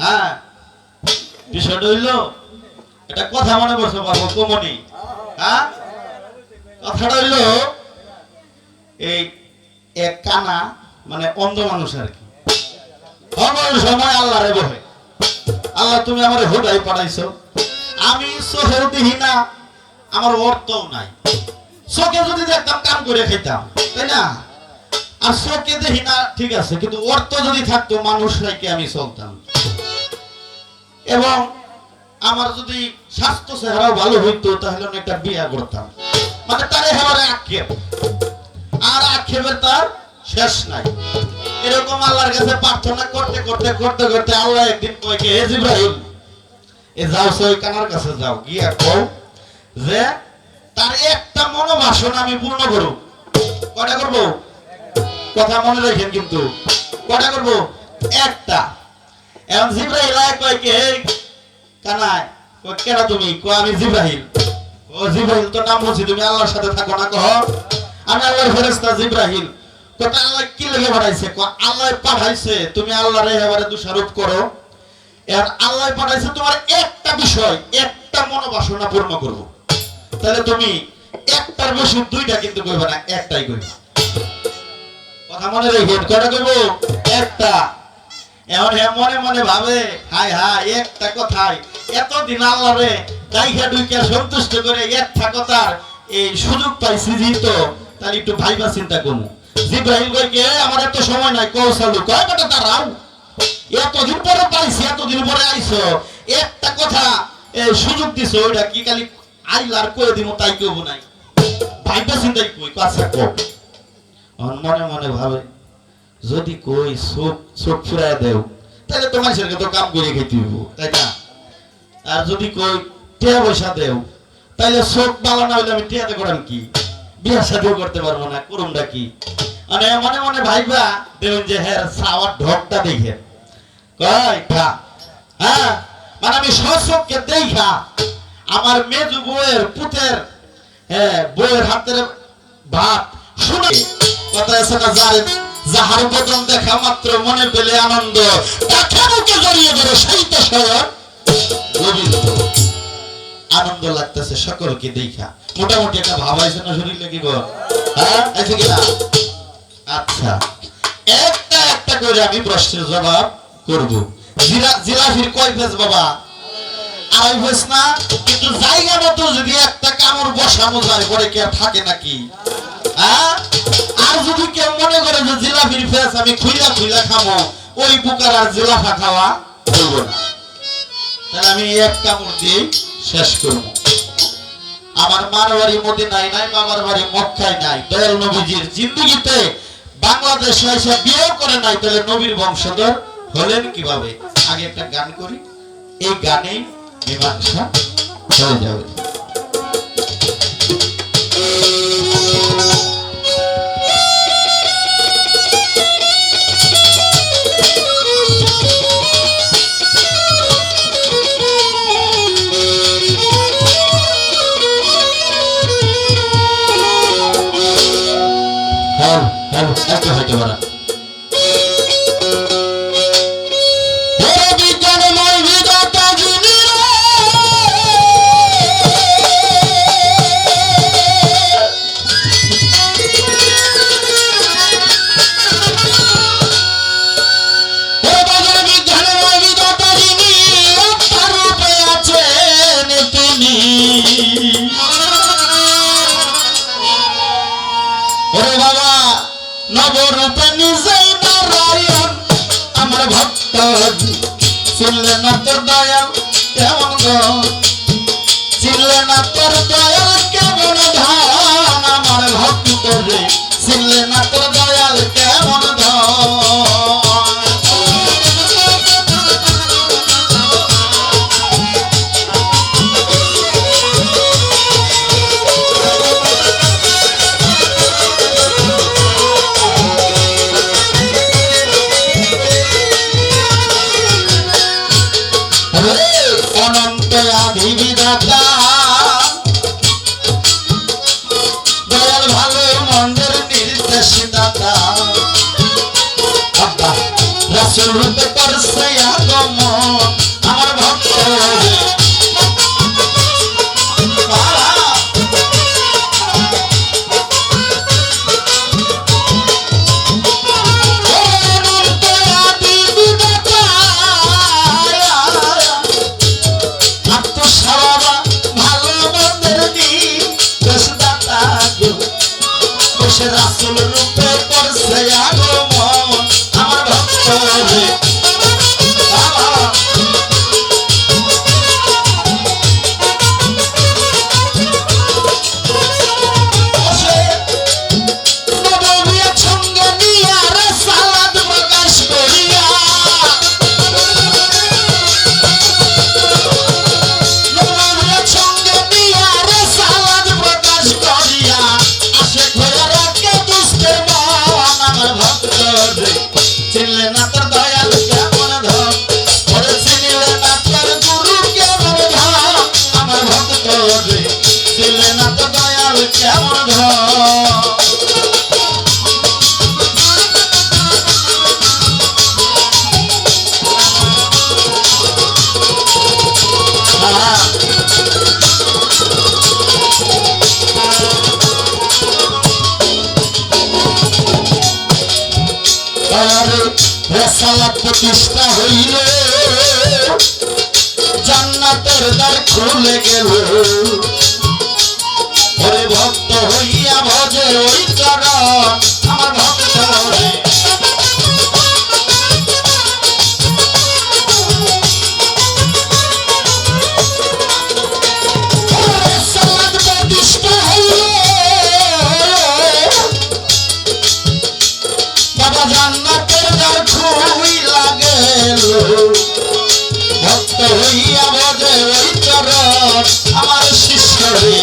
S2: হ্যাঁ বিষয়টা হইল এটা কথা মনে বসে পাবো কমনি। হ্যাঁ কথাটা হইল এই এক কানা মানে অন্ধ মানুষ আর কি, সময় আল্লাহ রে বহে, আল্লাহ তুমি আমার হুদাই পাঠাইছো, আমি চোখেও দেখি না, আমার অর্থও নাই। চোখে যদি দেখতাম কাম করে খাইতাম, তাই না? আর চোখে দেখি না ঠিক আছে, কিন্তু অর্থ যদি থাকতো মানুষ রাইকে আমি চলতাম। এবং আমার যদি স্বাস্থ্য চেহারাও ভালো হইতো তাহলে আমি একটা বিয়া করতাম। মানে তার হেবারে আক্ষেপ, আর আক্ষেপের তার শেষ নাই। এরকম আল্লাহর কাছে প্রার্থনা করতে করতে করতে করতে আল্লাহ একদিন কয় কে, হে জিবরাইল এ যাও সই কানার কাছে যাও, গিয়া কও যে তার একটা মনোবাসনা আমি পূর্ণ করব। কয়টা করব? কথা মনে রাখেন কিন্তু, কয়টা করব? একটা। এখন জিবরাইল কয় কে, কানায় কয় কেন তুমি? কয় আমি জিবরাইল। ও জিবরাইল তো নাম বলছি, তুমি আল্লাহর সাথে থাকো না? কহ আমি আল্লাহর ফেরেশতা জিবরাইল। কথা আল্লাহ কি লেগে পাঠাইছে? আল্লাহ পাঠাইছে তুমি আল্লাহর এবারে দোষারোপ করো। আর আল্লাহ পাঠাইছে তোমার একটা বিষয়, একটা মনোবাসনা পূর্ণ করব। তাহলে তুমি একটার বেশি দুইটা কিন্তু কইবে না, একটাই কইবে। কথা মনে রাখবেন, কয়টা কইব? একটা। এখন হে মনে মনে ভাবে হাই হাই একটা কথাই এতদিন আল্লাহরে দাইখা দুইকা সন্তুষ্ট করে একটা কথার এই সুযোগ পাইছি যেহেতু, তাহলে একটু ভাইবা চিন্তা করবো। জিব্রাহিম কই কে আমার এত সময় নাই, কৌশল কয় বেটা দাঁড়াও, এতদিন পরে পাইছি, এতদিন পরে আইছো, একটা কথা সুযোগ দিছো, ওইটা কি খালি আইলার কয়ে দিব তাই কইব নাই? ভাইবা চিন্তাই কই কথা কও। মনে মনে ভাবে যদি কই চোখ ফুরায় দেও তাহলে তো মানুষের তো কাম করে খেতে হইব, তাই না? আর যদি কই টিয়া পয়সা দেও তাহলে চোখ ভালো না হইলে আমি টিয়াতে করাম কি? বিয়া শাদিও করতে পারবো না, করুমটা কি? মানে মনে মনে ভাইবা দেখুন যে হ্যাঁ সাওয়ার ঢকটা দেখে কয় খা। হ্যাঁ মানে আমি সচক্ষে দেখা আমার মেজু বউয়ের পুতের বউয়ের হাতের ভাত শুনে কথা আছে না, যাহার বদন দেখা মাত্র মনে পেলে আনন্দ, তাকে বুকে জড়িয়ে ধরে সাহিত্য শয়ন গোবিন্দ। আনন্দ লাগতেছে সকলকে দেখা, মোটামুটি একটা ভাব আইছে না শরীরে? কি গো হ্যাঁ আইছে কিনা? আচ্ছা একটা একটা করে আমি প্রশ্নের জবাব করব। জিলাফির কয় ফেজ বাবা? আড়াই ফেজ না? কিন্তু জায়গা মতো যদি একটা কামড় বসানো যায় পরে কি আর থাকে নাকি? হ্যাঁ আর যদি কেউ মনে করে যে জিলাফির ফেজ আমি খুইলা খুইলা খাবো, ওই বুকার আর জিলাফা খাওয়া হইব না। তাহলে আমি এক কামড় দিয়ে শেষ করবো। আমার মার বাড়ি মদিনায় নাই, বাবার বাড়ি মক্কায় নাই, দয়াল নবীজির জিন্দগিতে বাংলাদেশে এসে বিয়ে করে নাই, তাহলে নবীর বংশধর হলেন কিভাবে? আগে একটা গান করি, এই গানেই মীমাংসা হয়ে যাবে। একটু হইতে পারা বিজ্ঞানময় বিধাতা যিনি নবরূপে নিজেই নারায়ণ আমার ভক্ত চিনলে না তোর দয়াল কেমন গো চিনলে না তোর দয়াল কেমন ধন আমার ভক্ত রে চিনলে না তোর দয়াল কেমন ধন অনন্ত আধিবিধাতা দয়াল ভালো মন্দের নির্দেশদাতা রাসূল রূপে করছে আগমন আমার ভক্ত রাসূল রূপে করছে আগমন আমার ভক্ত রে চিনলে না তোর দয়াল কেমন ধন ওরে চিনলে না তোর গুরু কেমন ধন আমার ভক্ত রে চিনলে না তোর দয়াল কেমন ধন রেসালাত প্রতিষ্ঠা হইল জান্নাতের দ্বার খুলে গেল ওরে ভক্ত হইয়া ভজে ওই চরণ আমার ভক্ত রে রেসালাত প্রতিষ্ঠা হইল বাবা জান্নাতের দ্বার খুইলা গেল ভক্ত হইয়া ভজে ওই চরণ আমার শিষ্য রে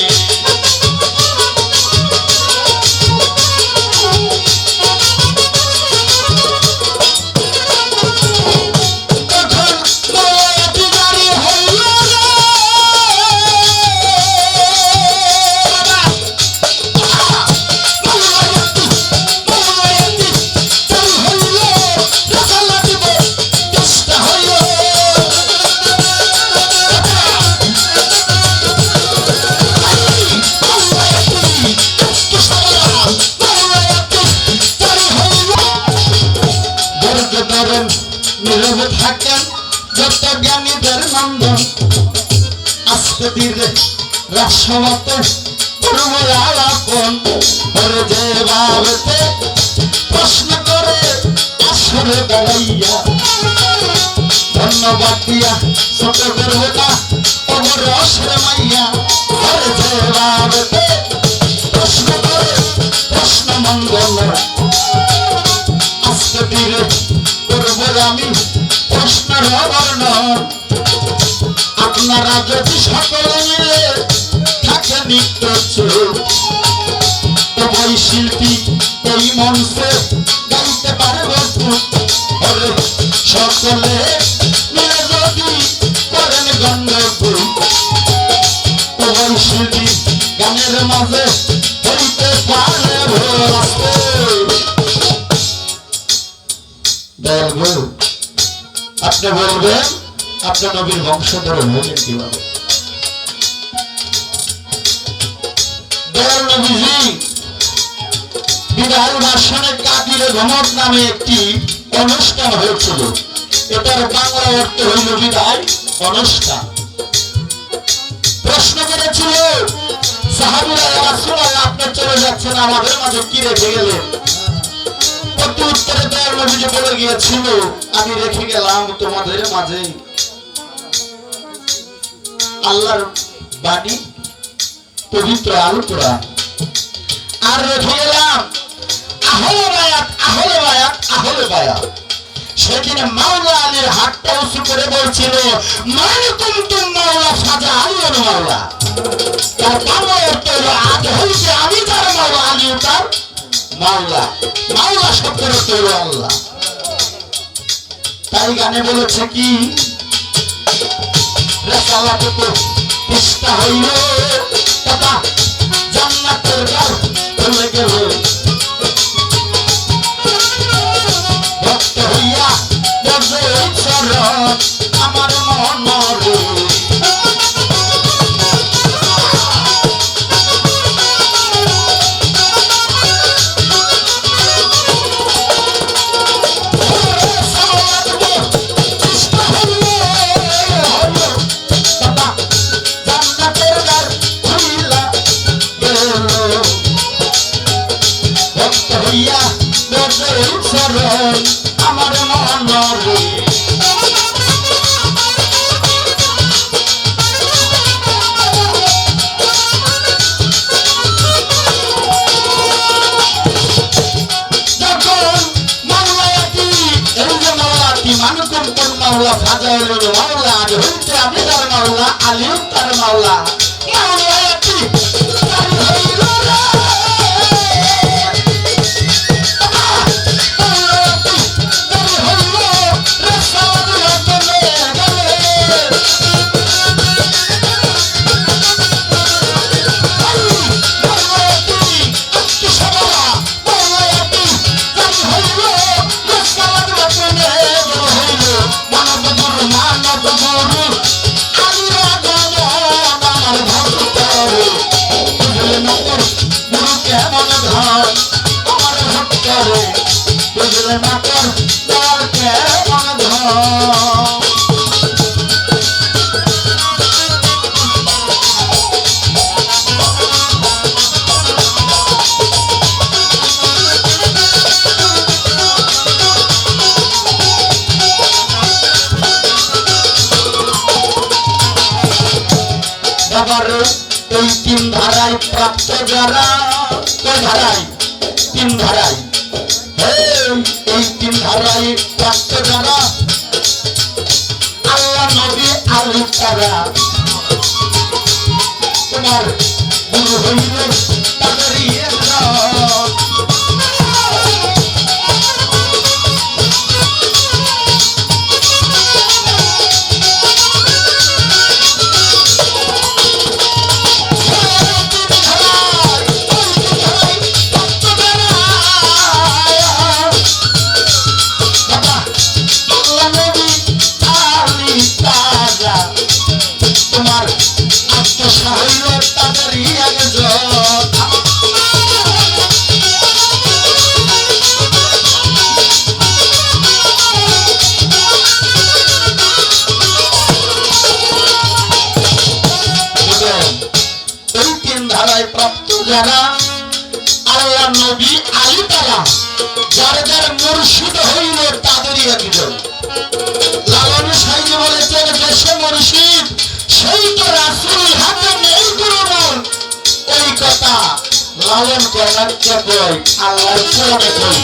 S2: নীরবে থাকেন যত জ্ঞানীদের নন্দন আজকে ধীরে রাসমতে করবো আলাপন ওরে যে ভাবতে প্রশ্ন করে আসরে দাঁড়াইয়া ধন্যবাদ দিয়া ছোট করবো না ওর রসরে মাইয়া ওরে যে ভাবতে প্রশ্ন করে প্রশ্ন মঙ্গল আজকে ধীরে করবো আমি প্রশ্নের বর্ণন আপনারা যদি সকলে মিলে থাকে নিত্য তো ওই শিল্পী এই মঞ্চে গাইতে পারবে সকলে মিলে যদি করেন গন্ধ তো ওই শিল্পী গানের মাঝে হইতে পারে ভোর আপনি বলবেন আপনার নবীর বংশধর হলেন কিভাবে দয়াল নবীজি বিদায় ভাষণে কাদিরে ভ্রমণ নামে একটি অনুষ্ঠান হয়েছিল এটার বাংলা অর্থ হইল বিদায় অনুষ্ঠান প্রশ্ন করেছিল সাহাবীরা রাসূলুল্লাহ আপনি চলে যাচ্ছেন আমাদের মাঝে কি রেখে গেলেন প্রত্যুত্তরে দয়াল নবীজি বলে গিয়েছিল, আমি রেখে গেলাম তোমাদের মাঝে আল্লাহর বাণী পবিত্র আল কোরআন, আর রেখে গেলাম আহলে বায়াত আহলে বায়াত আহলে বায়াত। সেদিন মাওলা আলীর হাতটা উঁচু করে বলছিল, মান কুনতুম মাওলা ফাজা আলীর মাওলা। তার বাংলা অর্থ হলো, আজ হইতে আমি তার মাওলা, আলী তার মাওলা। মাওলা শব্দের অর্থ হলো আল্লাহ। তাই গানে বলেছে কি, রেসালাতটুকু তিস্তা হইল, তথা জান্নাতের দ্বার খুলে গেল। ভক্ত হইয়া বজে চরণ আমার মনরে, আমার মনরে। মাওলা ফাজা হইল মাওলা, আজ হইতে আমি তার মাওলা, আলীও তার মাওলা। মাওলা একটি তারি হইল রে, মাওলা একটি তারি হইল রে, সাধু হতনে গেলে। মাওলা একটি সভা, মাওলা একটি তারি হইল রে, সাধু হতনে গেলে। মানব গুরু আলিরা গমন আমার ভক্ত রে, বুঝলে না তোর গুরু কেমন ধন আমার ভক্ত রে, বুঝলে না তোর দল কেমন ধন। বাবারে এই তিন ধারায় প্রাপ্ত যারা, কোন ধারায়? তিন ধারায়। এই তিন ধারায় প্রাপ্ত যারা, আল্লাহ নবী আলী তারা, তোমার গুরু হইল তাদেরই একজন। তোমার আত্মসা হইল তাদেরই একজন। এই তিন ধারায় প্রাপ্ত যারা, আল্লাহ নবী আলী তারা, যার যার মুর্শিদ হইল তাদেরই একজন। লালন সাহেব বলেছেন, দেশে মুর্শিদ সেই তো রাসূল, হাতে নেই গুরুমন। ওই কথা লালন কর্ণাটকে কই, আল্লাহর কোরআনে কই।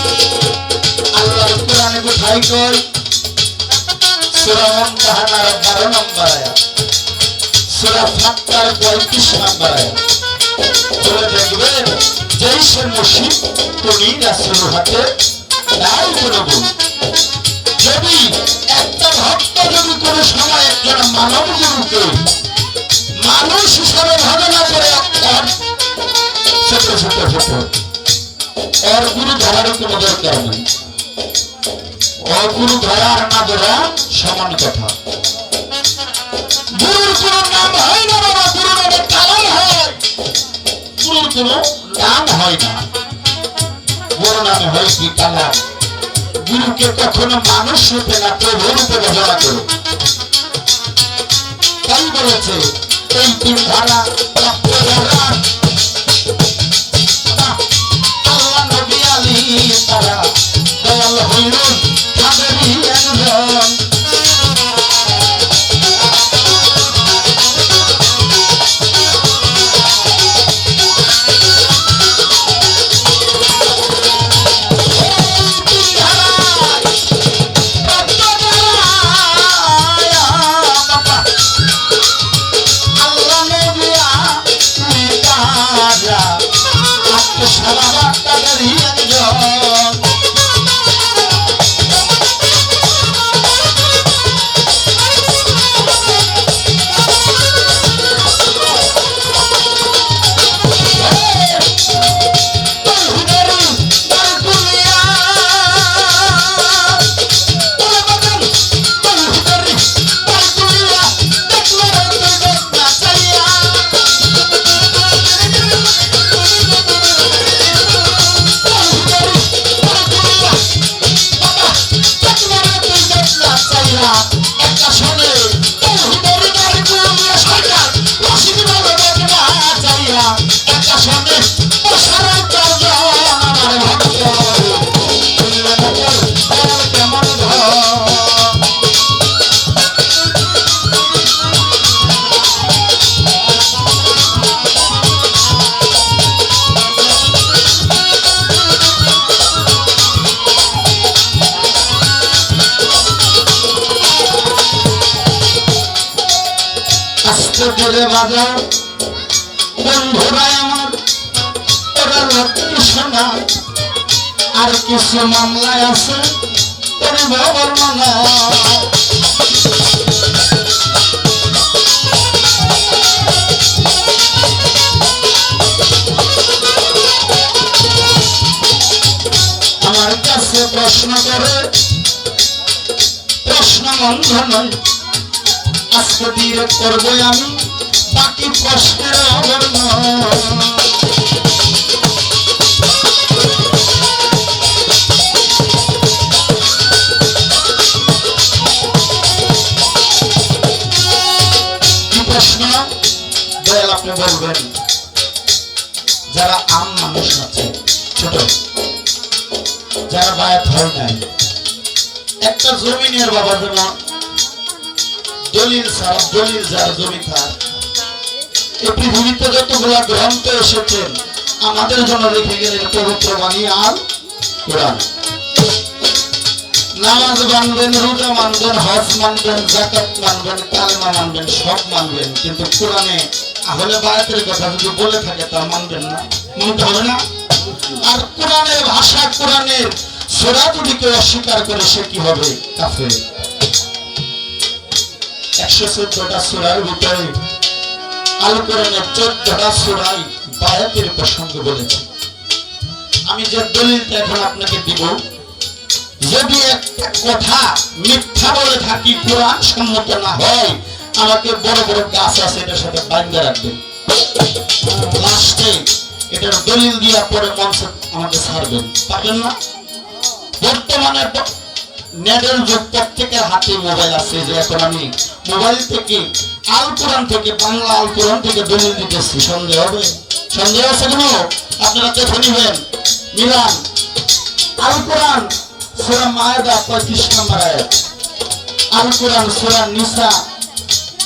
S2: আল্লাহর কোরআনে কোথায় কই? সূরা মুমতাহানার 12 নম্বর আয়াত, সূরা ফাত্তার 35 নম্বর আয়াত। বলে দেখবেন, যেই সে মুর্শিদ তুমি রাসূল হাতে নাই কোনো গুণ। যদি একটা ভক্ত যদি কোনো সময় একজন মানব গুরুকে মানুষ হিসাবে ভাবনা করে, ছোট ছোট ছোট ওর গুরু ধরার কোনো দরকার নেই। অগুরু ধরা আর না ধরা সমান কথা। গুরুর কোনো নাম হয় না বাবা, গুরু নামে কালাম হয়, গুরুর কোনো নাম হয় না, বড় নামে হয় কি কালাম। গুরুকে কখনো মানুষ রূপে না প্রভু রূপে ঘোষণা করো। তাই বলেছে এই তিন ধারা প্রাপ্ত যারা, আল্লাহ নবী আলী তারা, হইল তাদেরই একজন। চোখের বাজার বন্ধুরা আমার ওরা লক্ষ্মী সোনা আর কিছু মামলায় আছে করিব বর্ণনা। আমার কাছে প্রশ্ন করে প্রশ্ন বন্ধ নয়, আজকে দিয়ে করবো আমি বাকি প্রশ্নের অবর্ণ। কি প্রশ্ন দয়াল আপনি বলবেন? যারা আম মানুষ আছে ছোট, যারা বায়াত হয় নাই, একটা জমিনের বাবা যেমন দলিল ছাড়া দলিল যার জমি থাক, এই পৃথিবীতে যতগুলা গ্রন্থ এসেছেন আমাদের জন্য রেখে গেলেন পবিত্র বাণী আর কোরআন। নামাজ মানবেন, রোজা মানবেন, হজ মানবেন, যাকাত মানবেন, কালেমা মানবেন, সব মানবেন, কিন্তু কোরআনে আহলে বায়াতের কথা যদি বলে থাকে তা মানবেন না, মানতে হবে না। আর কোরআনের ভাষা, কোরআনের সূরা যদি কেউ অস্বীকার করে সে কি হবে? কাফের। 114টা সূরার ভিতরে আল কোরআনের 14টা সূরায় বায়াতের প্রসঙ্গ বলেছে। আমি যে দলিলটা এখন আপনাকে দিব, যদি একটা কথা মিথ্যা বলে থাকি, কোরআন সম্মত না হয়, আমাকে বড় বড় গাছ আছে এটার সাথে বাঁধা রাখবেন, লাস্টে এটার দলিল দিয়া পরে মঞ্চে আমাকে ছাড়বেন, পারবেন না? বর্তমানে নেটের যুগ, প্রত্যেকের হাতে মোবাইল আছে, যে এখন আমি মোবাইল থেকে আল কোরআন থেকে, বাংলা আল কোরআন থেকে দলিল দিতেছি। সন্দেহ হবে? সন্দেহ আছে কেন? আপনারা দেখে নিবেন। মিলান আল কোরআন সূরা মায়েদা 35 নম্বর আয়াত, আল কোরআন সূরা নিসা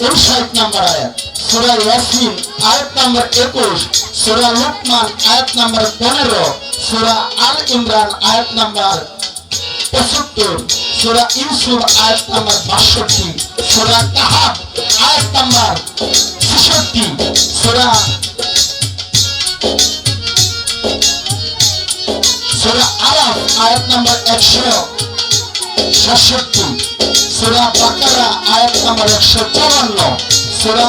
S2: 59 নম্বর আয়াত, সূরা ইয়াসিন আয়াত নম্বর 21, সূরা লুকমান আয়াত নম্বর 15, সূরা আল ইমরান আয়াত নম্বর 75, সূরা ইউসুফ আয়াত নম্বর 62, সূরা কাহাফ আয়াত নম্বর 66, সূরা আরাফ আয়াত নম্বর 167, সূরা বাকারা আয়াত নম্বর 154, সূরা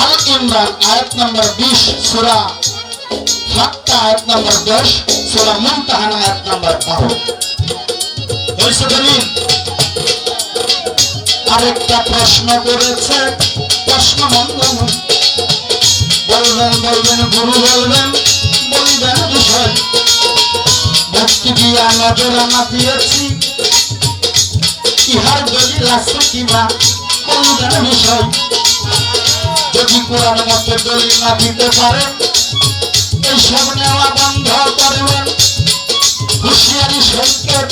S2: আল ইমরান আয়াত নম্বর 20, সূরা ফাত্তা আয়াত নম্বর 10, সূরা মুমতাহানা আয়াত নম্বর 12। হইছে দলিল? আরেকটা প্রশ্ন করেছে, প্রশ্ন মঙ্গল বলবেন, গুরু বলবেন, বলিবেন বিষয় ভক্তি দিয়া নজরা মাতিয়েছি, ইহার দলিল আছে কিনা বলিবেন বিষয়। যদি কোরআন মতে দলিল না দিতে পারে এইসব নেওয়া বন্ধ করবেন। হুঁশিয়ারি সংকেত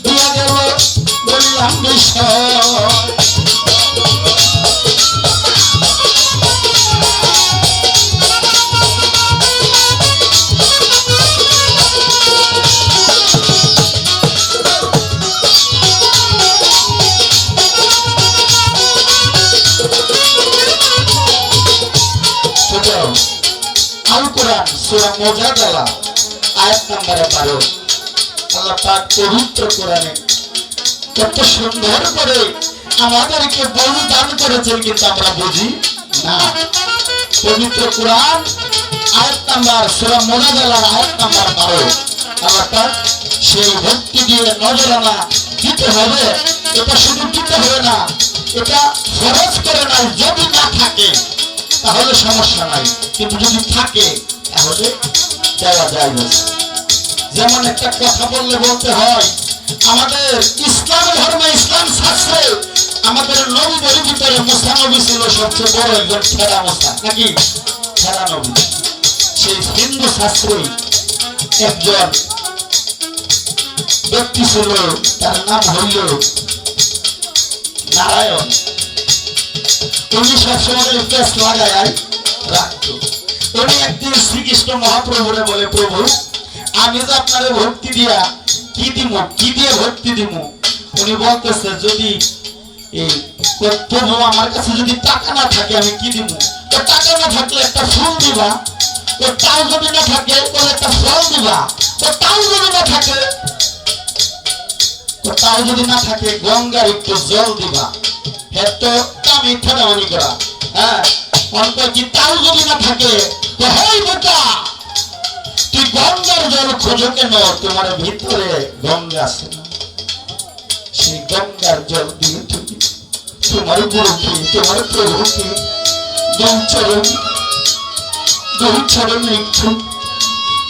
S2: দিয়া গেল, বললাম বিষয়। আল কোরআন সূরা মুজাদালা আয়াত নাম্বার 12। আল্লাহ পাক পবিত্র কোরআনে কত সুন্দর করে আমাদেরকে বল দান করেছেন, কিন্তু আমরা বুঝি না। পবিত্র কোরআন আয়াত নাম্বার সূরা মুজাদালা আয়াত নাম্বার 12। আল্লাহ পাক সেই ভক্তি দিয়ে নজরানা দিতে হবে। এটা শুধু দিতে হবে না, এটা ফরজ করে নাই। যদি না থাকে তাহলে সমস্যা নাই, কিন্তু যদি থাকে তাহলে দেওয়া যায় না। যেমন একটা কথা বললে বলতে হয়, আমাদের ইসলাম ধর্মে, ইসলাম শাস্ত্রে আমাদের নবীদের ভিতরে মুসা নবী ছিল সবচেয়ে বড় একজন ঠেরা মুসা, নাকি ঠেরা নবী। সেই হিন্দু শাস্ত্রে একজন ব্যক্তি ছিল, তার নাম হইল নারায়ণ। উনি সবসময় পেস লাগায় রাখত। উনি একদিন শ্রীকৃষ্ণ মহাপ্রভুরে বলে, প্রভু আমি যে আপনার ভক্তি দিয়া কি দিব, কি দিয়ে ভক্তি দিব? উনি বলতেছে, যদি এই প্রভু আমার কাছে যদি টাকা না থাকে আমি কি দিব? তো টাকা না থাকলে একটা ফুল দিবা, তো তাও যদি না থাকে তাহলে একটা ফল দিবা, তো তাও যদি না থাকে, তো তাও যদি না থাকে গঙ্গার একটু জল দিবা। হ্যাঁ, তো আমি ঠেলামানি করা। হ্যাঁ, অন্তর কি তাও যদি না থাকে, তো হই বোকা তুই গঙ্গার জল খোঁজো কেন? তোমার ভিতরে গঙ্গা আছে না? সেই গঙ্গার জল দিয়ে তুমি তোমার গুরুকে, তোমার প্রভুকে দুই চরণ একটু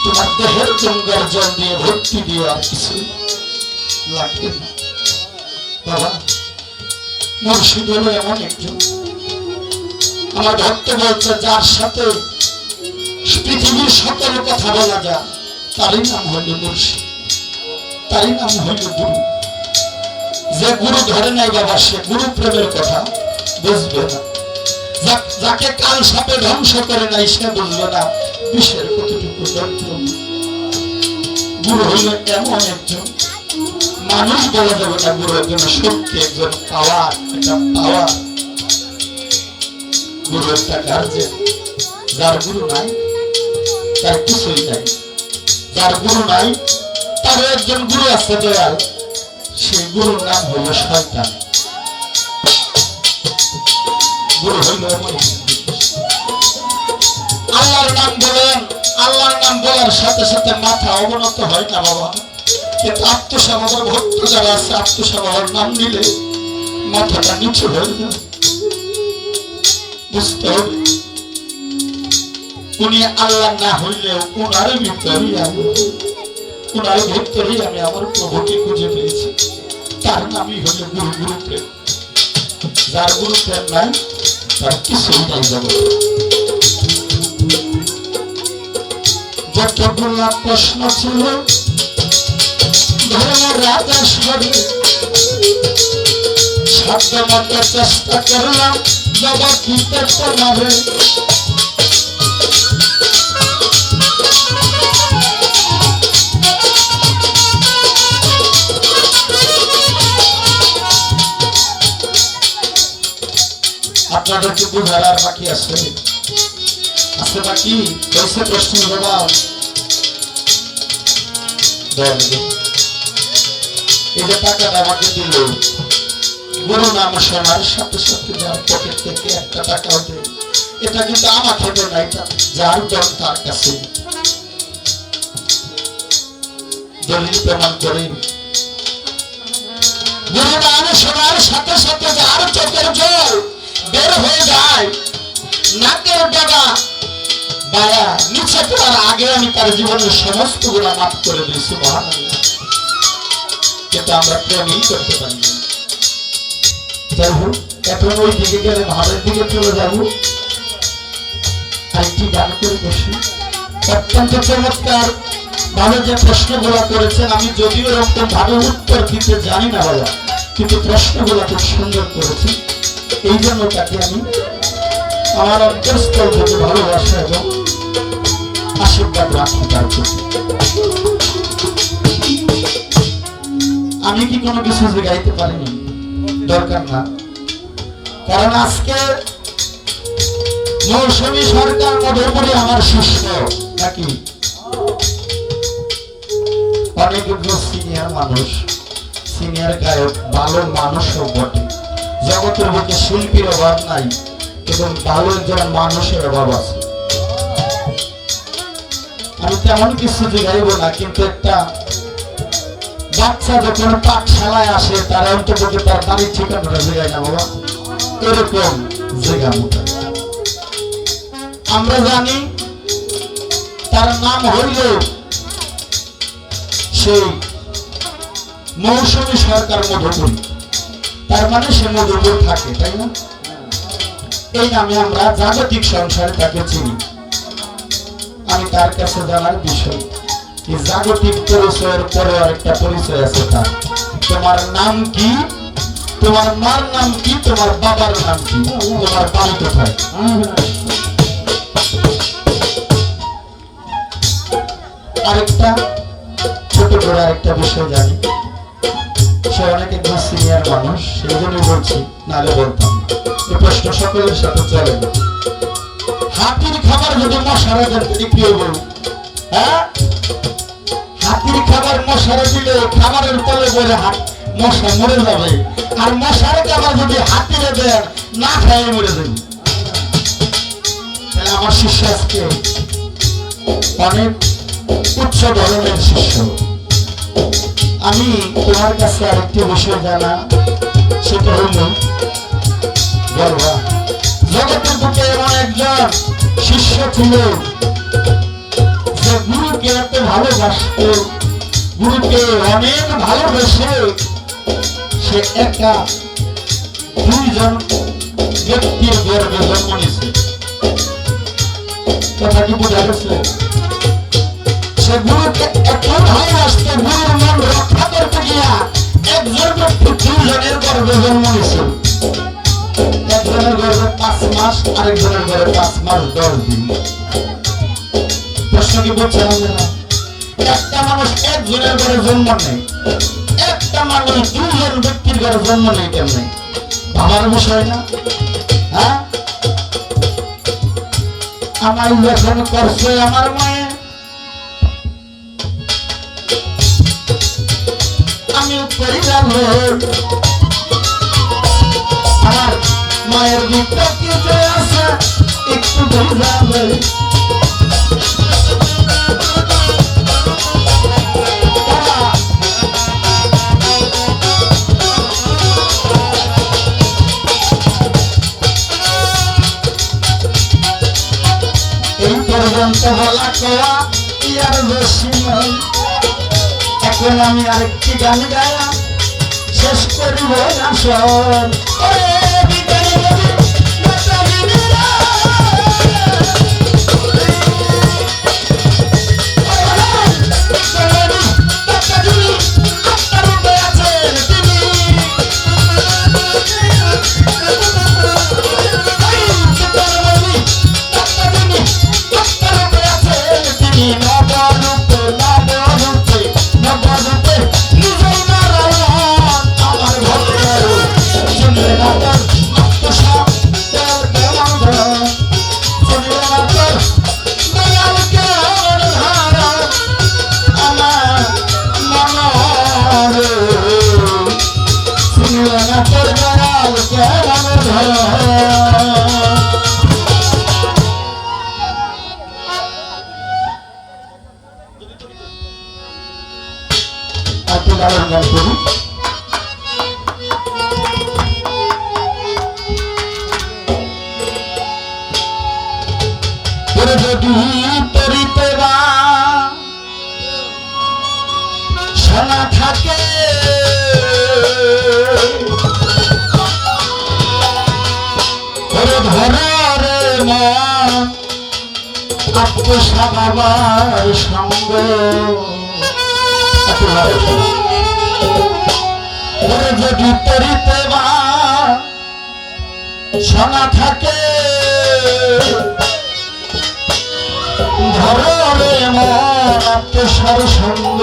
S2: তোমার দেহের গঙ্গার জল দিয়ে ভক্তি দিয়ে আর কিছু লাগবে না। বাবা মুর্শিদ হলো এমন একজন, আমার ভক্ত বলছে, যার সাথে পৃথিবীর সকল কথা বলা যায় তারই নাম হইল মুর্শিদ, তারই নাম হইল গুরু। যে গুরু ধরে নাই বাবা, সে গুরু প্রেমের কথা বুঝবে না। যাকে কাল সাপে ধ্বংস করে নাই, সে বুঝবে না বিষের কতটুকু যন্ত্রণা। গুরু হইল এমন একজন মানুষ বলা যাবে না, গুরু একজন শক্তি, একজন পাওয়ার, একটা পাওয়ার। গুরু একটা গার্জেন। যার গুরু নাই তার কিছুই নাই। যার গুরু নাই তার একজন গুরু আছে দয়াল, সেই গুরুর নাম হইল শয়তান। গুরু হইল এমন আল্লাহর নাম বলেন, আল্লাহর নাম বলার সাথে সাথে মাথা অবনত হয় না বাবা, কিন্তু আত্মসমাধান ভক্ত যারা আছে, আত্মসমাধান নাম নিলে মাথাটা নিচু হয়ে যায়। বুঝতে হবে উনি আল্লাহ না হইলেও উনার ভিতরেই উনার ভিতরেই আমি আমার প্রভুকে খুঁজে পেয়েছি। তার নামই হল গুরু। গুরু প্রেম। যার গুরু প্রেম নাই তার কিছুই নাই জগৎ। যতগুলা প্রশ্ন ছিল রাজা শরীর, সাধ্য মতো চেষ্টা করলাম জবাব দিতে তোমারে। আপনাদেরকে বোঝার আর বাকি আছে, আছে বাকি হয়েছে প্রশ্ন জবাব। এই যে টাকাটা আমাকে দিল, গুরু নাম শোনার সাথে সাথে যার পকেট থেকে একটা টাকা ওঠে, এটা কিন্তু আমাকে দেয় না, এটা যার জন তার কাছে। দলিল প্রমাণ করেন। গুরু নাম শোনার সাথে সাথে যার চোখের জল বের হয়ে যায়, নাকের ডগা বায়া নিচে পড়ার আগে আমি তার জীবনের সমস্ত গুণা মাফ করে দিই। সুবহানাল্লাহ। কিন্তু আমরা প্রেমই করতে পারি না। যাই হোক, এখন ওই দিকে গেলে ভাবের দিকে চলে যাবো। আরেকটি গান করে বসি। অত্যন্ত চমৎকার ভালো যে প্রশ্নগুলো করেছেন, আমি যদিও এরকম ভাবে উত্তর দিতে জানি না বাবা, কিন্তু প্রশ্নগুলো খুব সুন্দর করেছেন। এই জন্য তাকে আমি আমার অন্তঃস্থল থেকে ভালোবাসা এবং আশীর্বাদ রাখি তার প্রতি। আমি কি কোনো কিছু গাইতে পারিনি? দরকার না, কারণ আজকে মৌসুমী সরকার মধুপুরি আমার শিষ্য নাকি, অনেক সিনিয়র মানুষ, সিনিয়র গায়ক, ভালো মানুষও বটে। জগতের বুকে শিল্পীর অভাব নাই, এবং ভালো একজন মানুষের অভাব আছে। আমি তেমন কিছু গাইব না, কিন্তু একটা বাচ্চা যখন পাঠশালায় আসে তার অন্তত তার বাড়ির ঠিকানাটা জায়গায় না বাবা, এরকম জায়গা মতো আমরা জানি। তার নাম হইল সেই মৌসুমী সরকার মধুপুরী, তার মানে সে মধুপুর থাকে, তাই না? এই নামে আমরা জাগতিক সংসারে তাকে চিনি। আমি তার কাছে জানার বিষয়, জাগতিক পরিচয়ের পরে আরেকটা পরিচয় আছে তার। তোমার নাম কি, তোমার মার নাম কি, তোমার বাবার নাম কি, তোমার বাড়ি কোথায়? আরেকটা ছোট করে আরেকটা বিষয় জানি, সে অনেক একজন সিনিয়র মানুষ, সেই জন্যই বলছি, নাহলে বলতাম না। এই প্রশ্ন সকলের সাথে চলে না। হাতির খাবার যদি মশারা দেন কি হইব? হ্যাঁ, হাতির খাবার মশারা দিলে খাবারের তলে বলে মশা মরে যাবে, আর মশার খাবার যদি হাতিরে দেন না খাইয়ে মরে যাবে। তাহলে আমার শিষ্য আজকে অনেক উচ্চ ধরনের শিষ্য। আমি তোমার কাছে আরেকটি বিষয় জানা, সেটা হইল বলবা জগতের বুকে এমন একজন শিষ্য ছিল যে গুরুকে এত ভালোবাসত, গুরুকে অনেক ভালোবেসে সে একা দুইজন ব্যক্তির গর্ভে জন্ম নিছে। কথা কি বোঝা গেছে? সে গুরুকে এত ভালোবাসত, গুরুর মন রক্ষা করতে গিয়া একজন ব্যক্তি দুইজনের গর্ভে জন্ম নিছে। একজনের গর্ভে 5 মাস, আরেকজনের গর্ভে 5 মাস 10 দিন। প্রশ্ন কি বলছেন? একটা মানুষ একজনের ঘরে জন্ম নেই, একটা মানুষ দুজন ব্যক্তির ঘরে জন্ম নেই, কেমনে? ভাবার বিষয় না? হ্যাঁ, আমার যখন করছে আমার মায়ে, আমি করি যাবো আমার মায়ের দুধটা কেটে আছে, একটু যাবে এই পর্যন্ত বলা কওয়া ইয়ার বেশি নয়। এখন আমি আরেকটি গান গায়া শেষ করিব আসল। সোনা থাকে ধরে মন আত্মস্বভাবার সঙ্গ ওরে যদি তরিতে বা শোনা থাকে ধরো রে মন আত্মস্বর সঙ্গ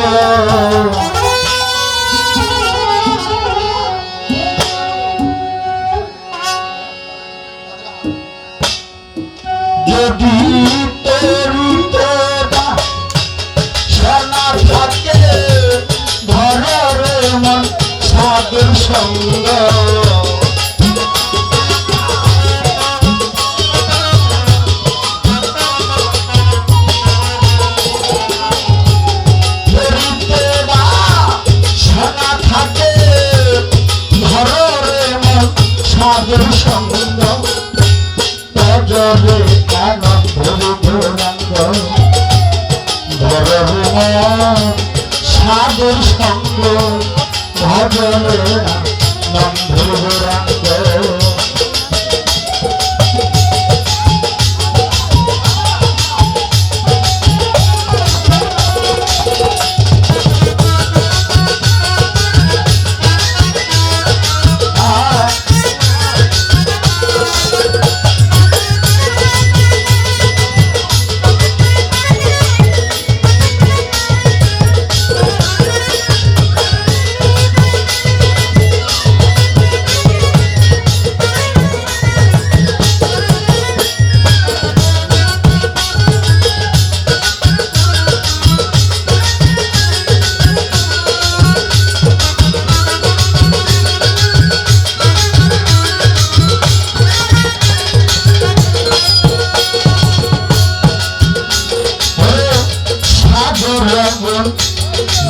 S2: যদি তরিতে বা শোনা থাকে ধরো রে মন সাধুর সঙ্গ সাধুর সঙ্গ তজরে আনন্দের গৌরাঙ্গ ধরে সাধুর সঙ্গ ভজরে আনন্দের গৌরাঙ্গ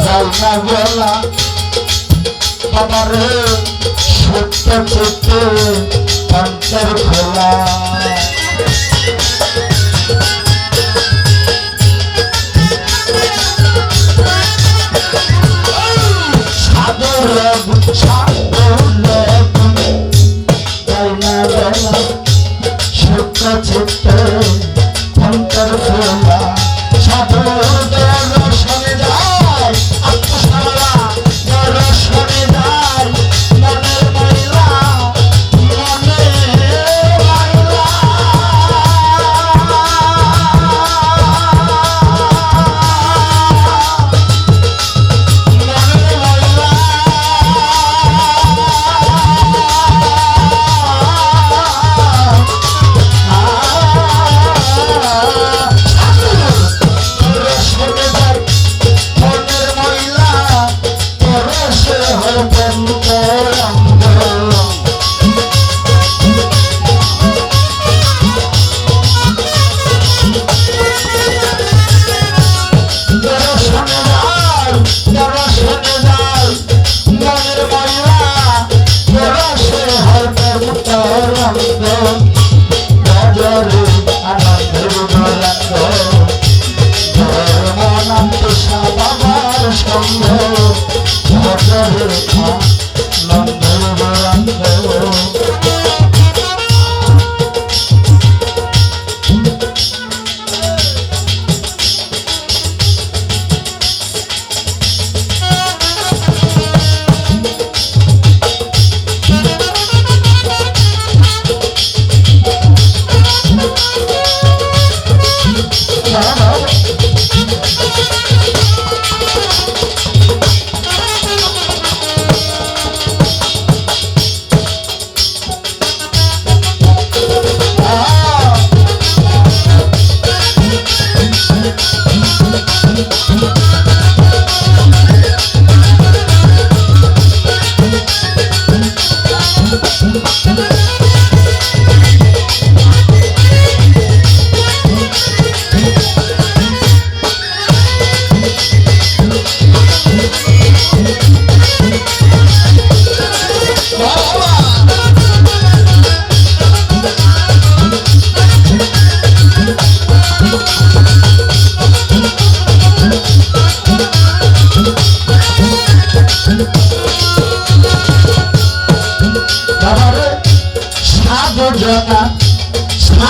S2: যাইনা বলা বাবারে সত্য চিত্তে অন্তর খোলা সাধুর যাইনা বলা সত্য চিত্তে অন্তর খোলা সাধুর দর্শনে যায় আত্মসারা দর্শনে যায় মনের মহিলা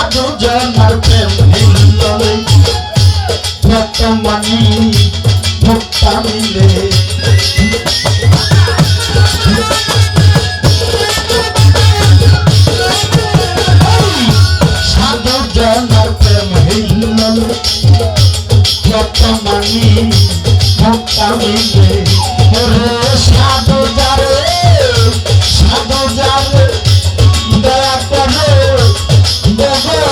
S2: সাধু জনার প্রেম হিন্দলে বর্তমানি মুক্তা মিলে সাধু জনার প্রেম হইল বর্তমানি মুক্তা মিলে ওরে সাধু যারে দয়া করে দেবো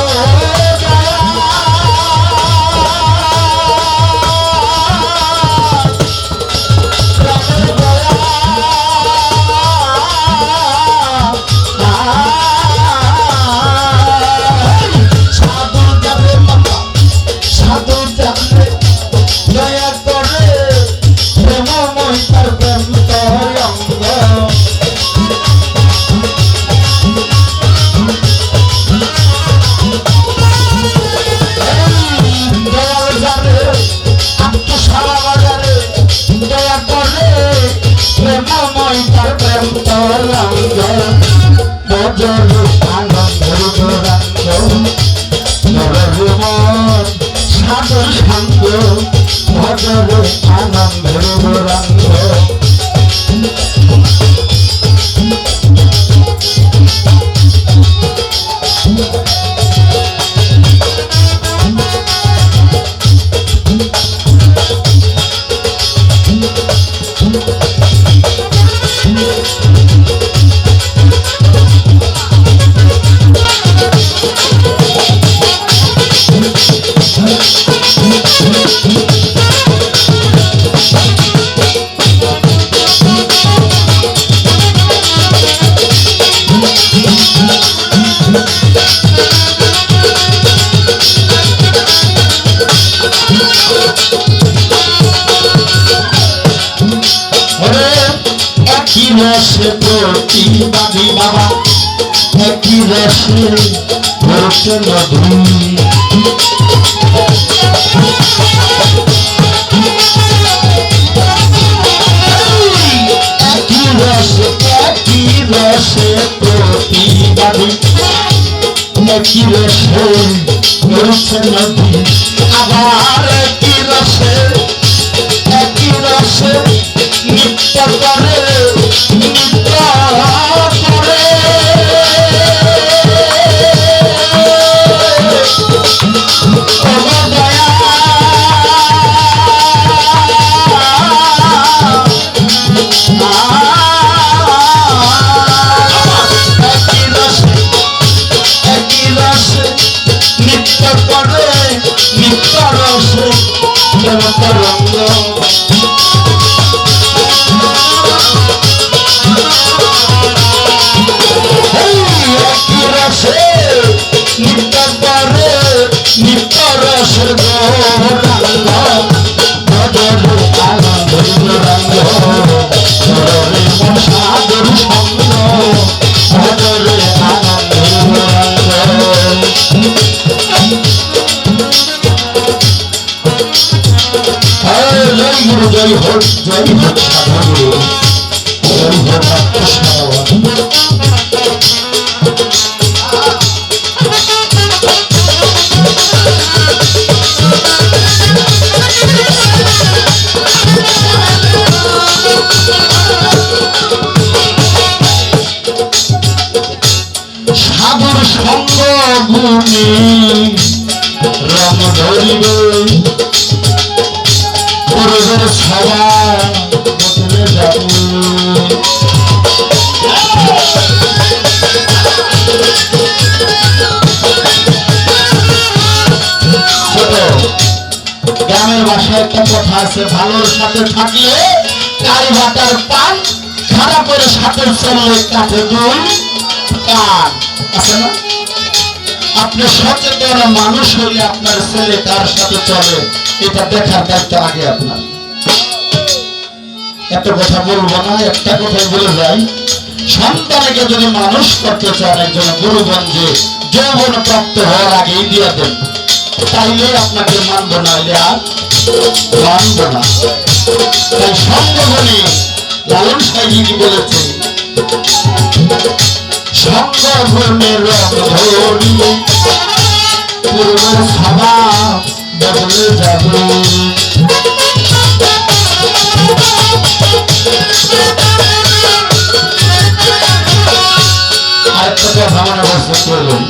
S2: প্রতিবাদী বাবা একই রসে ভরছে মধু একই রসে প্রতিবাদী একই রসে ভরছে মধু আবার একই রসে নিত্য করে জয় হোক সাধু জয় হোক সাধুর সঙ্গ গুণে রং ধরিবে পুরুষের সভা বদলে যাবে গ্রামের ভাষায় একটা কথা আছে ভালোর সাথে থাকলে কারি ভাটার পান খারাপের সাথে চললে কাঠে দুল কান আছে না আপনি সচেতন মানুষ হলে আপনার ছেলে কার সাথে চলে এটা দেখার দায়িত্ব আগে আপনার এত কথা বলবো না একটা কথাই বলে যাই সন্তানকে যদি মানুষ করতে চান একজন গুরুগঞ্জে যৌবন প্রাপ্ত হওয়ার আগেই দিয়ে দেন তাইলে আপনাকে মানব না আর মানব না তাই সঙ্গবনে লালন সাহেবী কি বলেছে সঙ্গবনে রং ধরি পূর্বের সভা বদলে যাবে। আরেকটা কথা মনে করছে বলুন,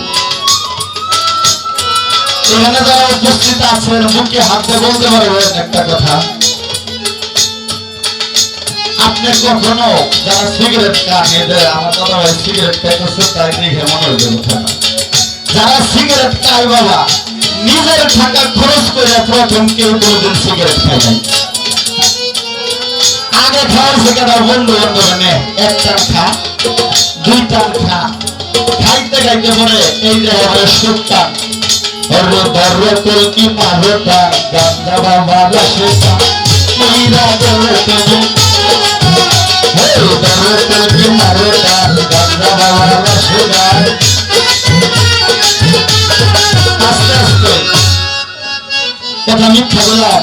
S2: এখানে যারা উপস্থিত আছেন মুখে হাত দিয়ে বলতে পারবেন একটা কথা, আপনি কখনো যারা সিগারেট খান, এদের আমার দাদা ভাই সিগারেট খাইতেছে তাই দেখে মনে হইবে কথা না, যারা সিগারেট খায় বাবা নিজের টাকা খরচ করে প্রথম কেউ কোনদিন সিগারেট খায় নাই। আগে খাওয়ার সিগারেট বন্ধু বান্ধব নে এক টান খা, দুই টান খা, খাইতে খাইতে পরে এই যে হবে সুটান, ধরো ধরো কলকি মারো টান, গান্দা বাবা লাশেটা মহিলা বলে তুমি, ধরো কলকি মারো টান, গান্দা বাবা লাশেটা। আস্তে আস্তে কথা মিথ্যা বললাম,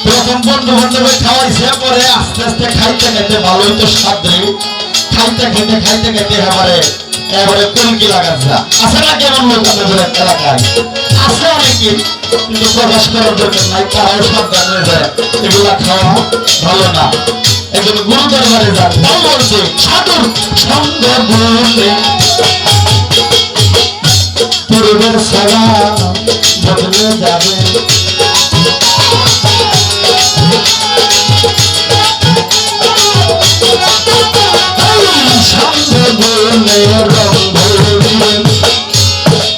S2: প্রথম বন্ধু বান্ধবে খাওয়াইছে, পরে আস্তে আস্তে খাইতে খাইতে ভালোই তো সাদরে খাইতে খাইতে খাইতে খাইতে এবারে কলকি লাগাচ্ছে। আছে না কেমন লোক আমাদের এলাকায় আছে অনেকে, কিন্তু প্রকাশ করার দরকার নাই, তারাও সাবধান হয়ে যায় এগুলা খাওয়া ভালো না, একজন গুরু দরবারে যান। তাও বলছে সাধুর সঙ্গ বলতে পূর্বের সভা বদলে যাবে।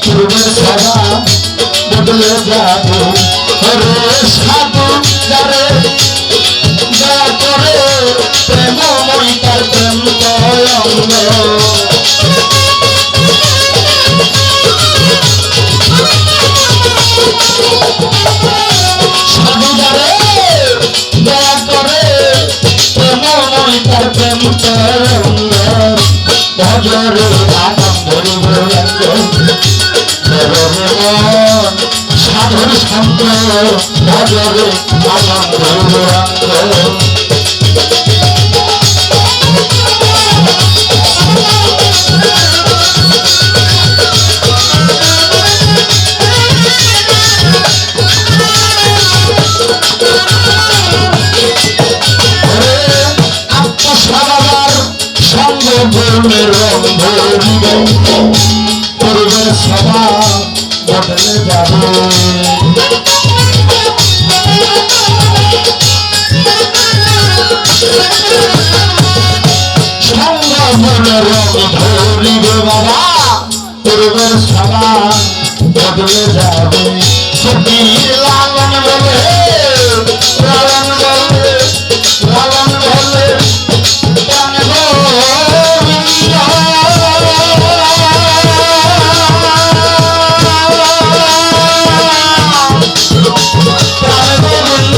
S2: পূর্বের সভা বদলে যাবে, সাধু যারে যা করে প্রেমময়ী তার প্রেম তরঙ্গ। সাধু যারে দয়া করে প্রেমময়ী তার প্রেম তরঙ্গ, ভজরে আনন্দের ভরঙ্গ, সাধুর সঙ্গ ভজরে আনন্দের ভরঙ্গ। পূর্বের সভা বদলে যাবে। সঙ্গ বলে রঙ ধরিবে বাবা, পূর্বের সভা বদলে যাবে। সখীর লালন বলে লালন বলে লালন বলে প্রাণ গোবিন্দ, প্রাণ গোবিন্দ।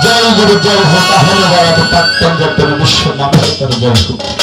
S2: জয় গুরু জয় হোক, তাহলে বিশ্ব মানবতার জয় হোক।